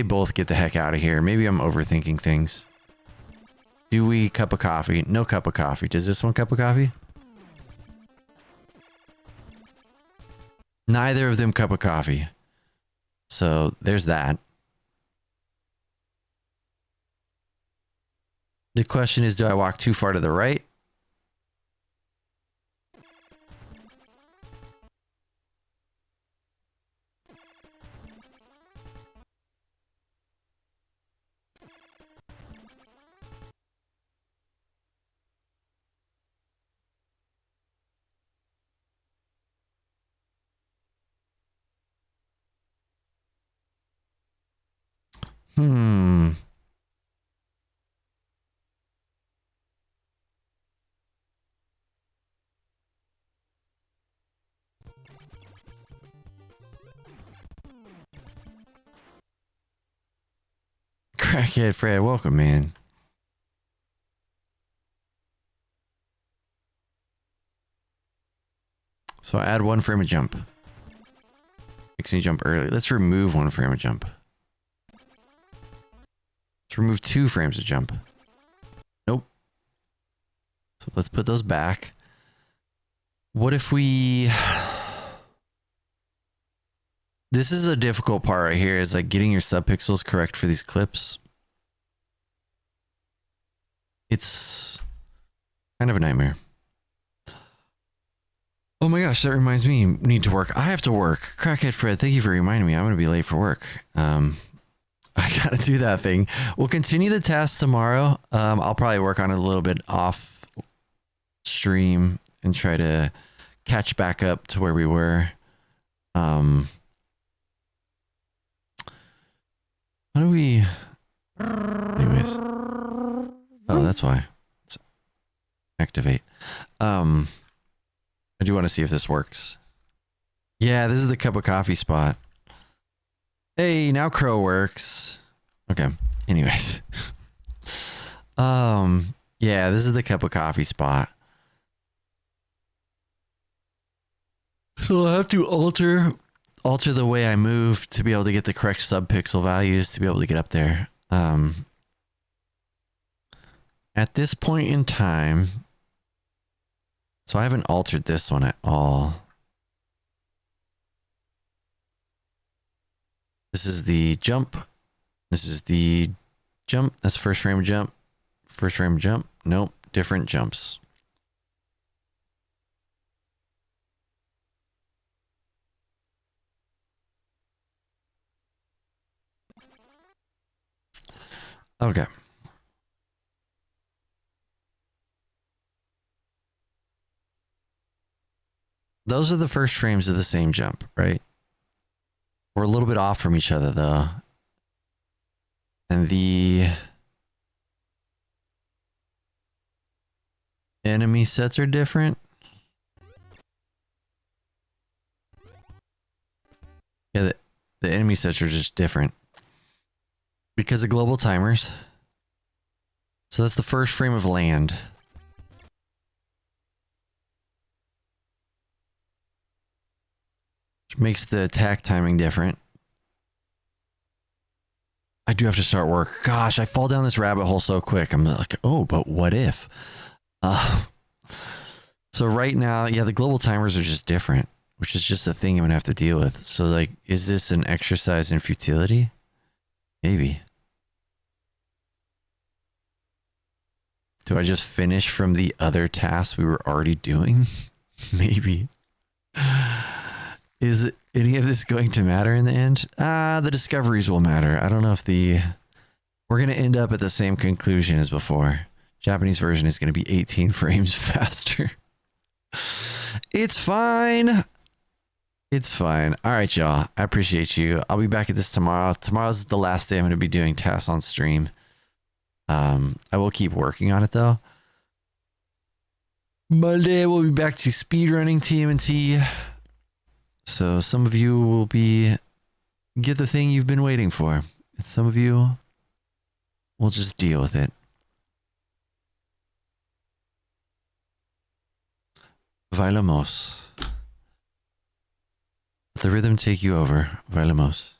both get the heck out of here. Maybe I'm overthinking things. Do we cup of coffee? No cup of coffee. Does this one cup of coffee? Neither of them cup of coffee. So there's that. The question is, do I walk too far to the right? Hmm. Crackhead Fred, welcome, man. So I add 1 frame of jump. Makes me jump early. Let's remove 1 frame of jump. Let's remove 2 frames of jump. Nope. So let's put those back. What if we... This is a difficult part right here, is like getting your subpixels correct for these clips. It's kind of a nightmare. Oh my gosh, that reminds me, need to work. I have to work. Crackhead Fred, thank you for reminding me. I'm going to be late for work. I got to do that thing. We'll continue the task tomorrow. I'll probably work on it a little bit off stream and try to catch back up to where we were. How do we... Anyways. Oh, that's why. Let's activate. I do want to see if this works. Yeah, this is the cup of coffee spot. Hey, now Crow works. Okay. Anyways. Yeah, this is the cup of coffee spot. So I'll have to alter the way I move to be able to get the correct subpixel values to be able to get up there. At this point in time, so I haven't altered this one at all. This is the jump. This is the jump. That's first frame of jump. First frame of jump. Nope. Different jumps. Okay. Those are the first frames of the same jump, right? We're a little bit off from each other, though. And the enemy sets are different. Yeah, the enemy sets are just different. Because of global timers. So that's the first frame of land. Which makes the attack timing different. I do have to start work. Gosh, I fall down this rabbit hole so quick. I'm like, oh, but what if? So right now, yeah, the global timers are just different, which is just a thing I'm gonna have to deal with. So like, is this an exercise in futility? Maybe. Do I just finish from the other tasks we were already doing? Maybe. Is any of this going to matter in the end? The discoveries will matter. I don't know if we're going to end up at the same conclusion as before. Japanese version is going to be 18 frames faster. It's fine. It's fine. All right, y'all. I appreciate you. I'll be back at this tomorrow. Tomorrow's the last day I'm going to be doing tasks on stream. I will keep working on it though. Monday we'll be back to speedrunning TMNT. So some of you will get the thing you've been waiting for. And some of you will just deal with it. Bailamos. Let the rhythm take you over. Bailamos.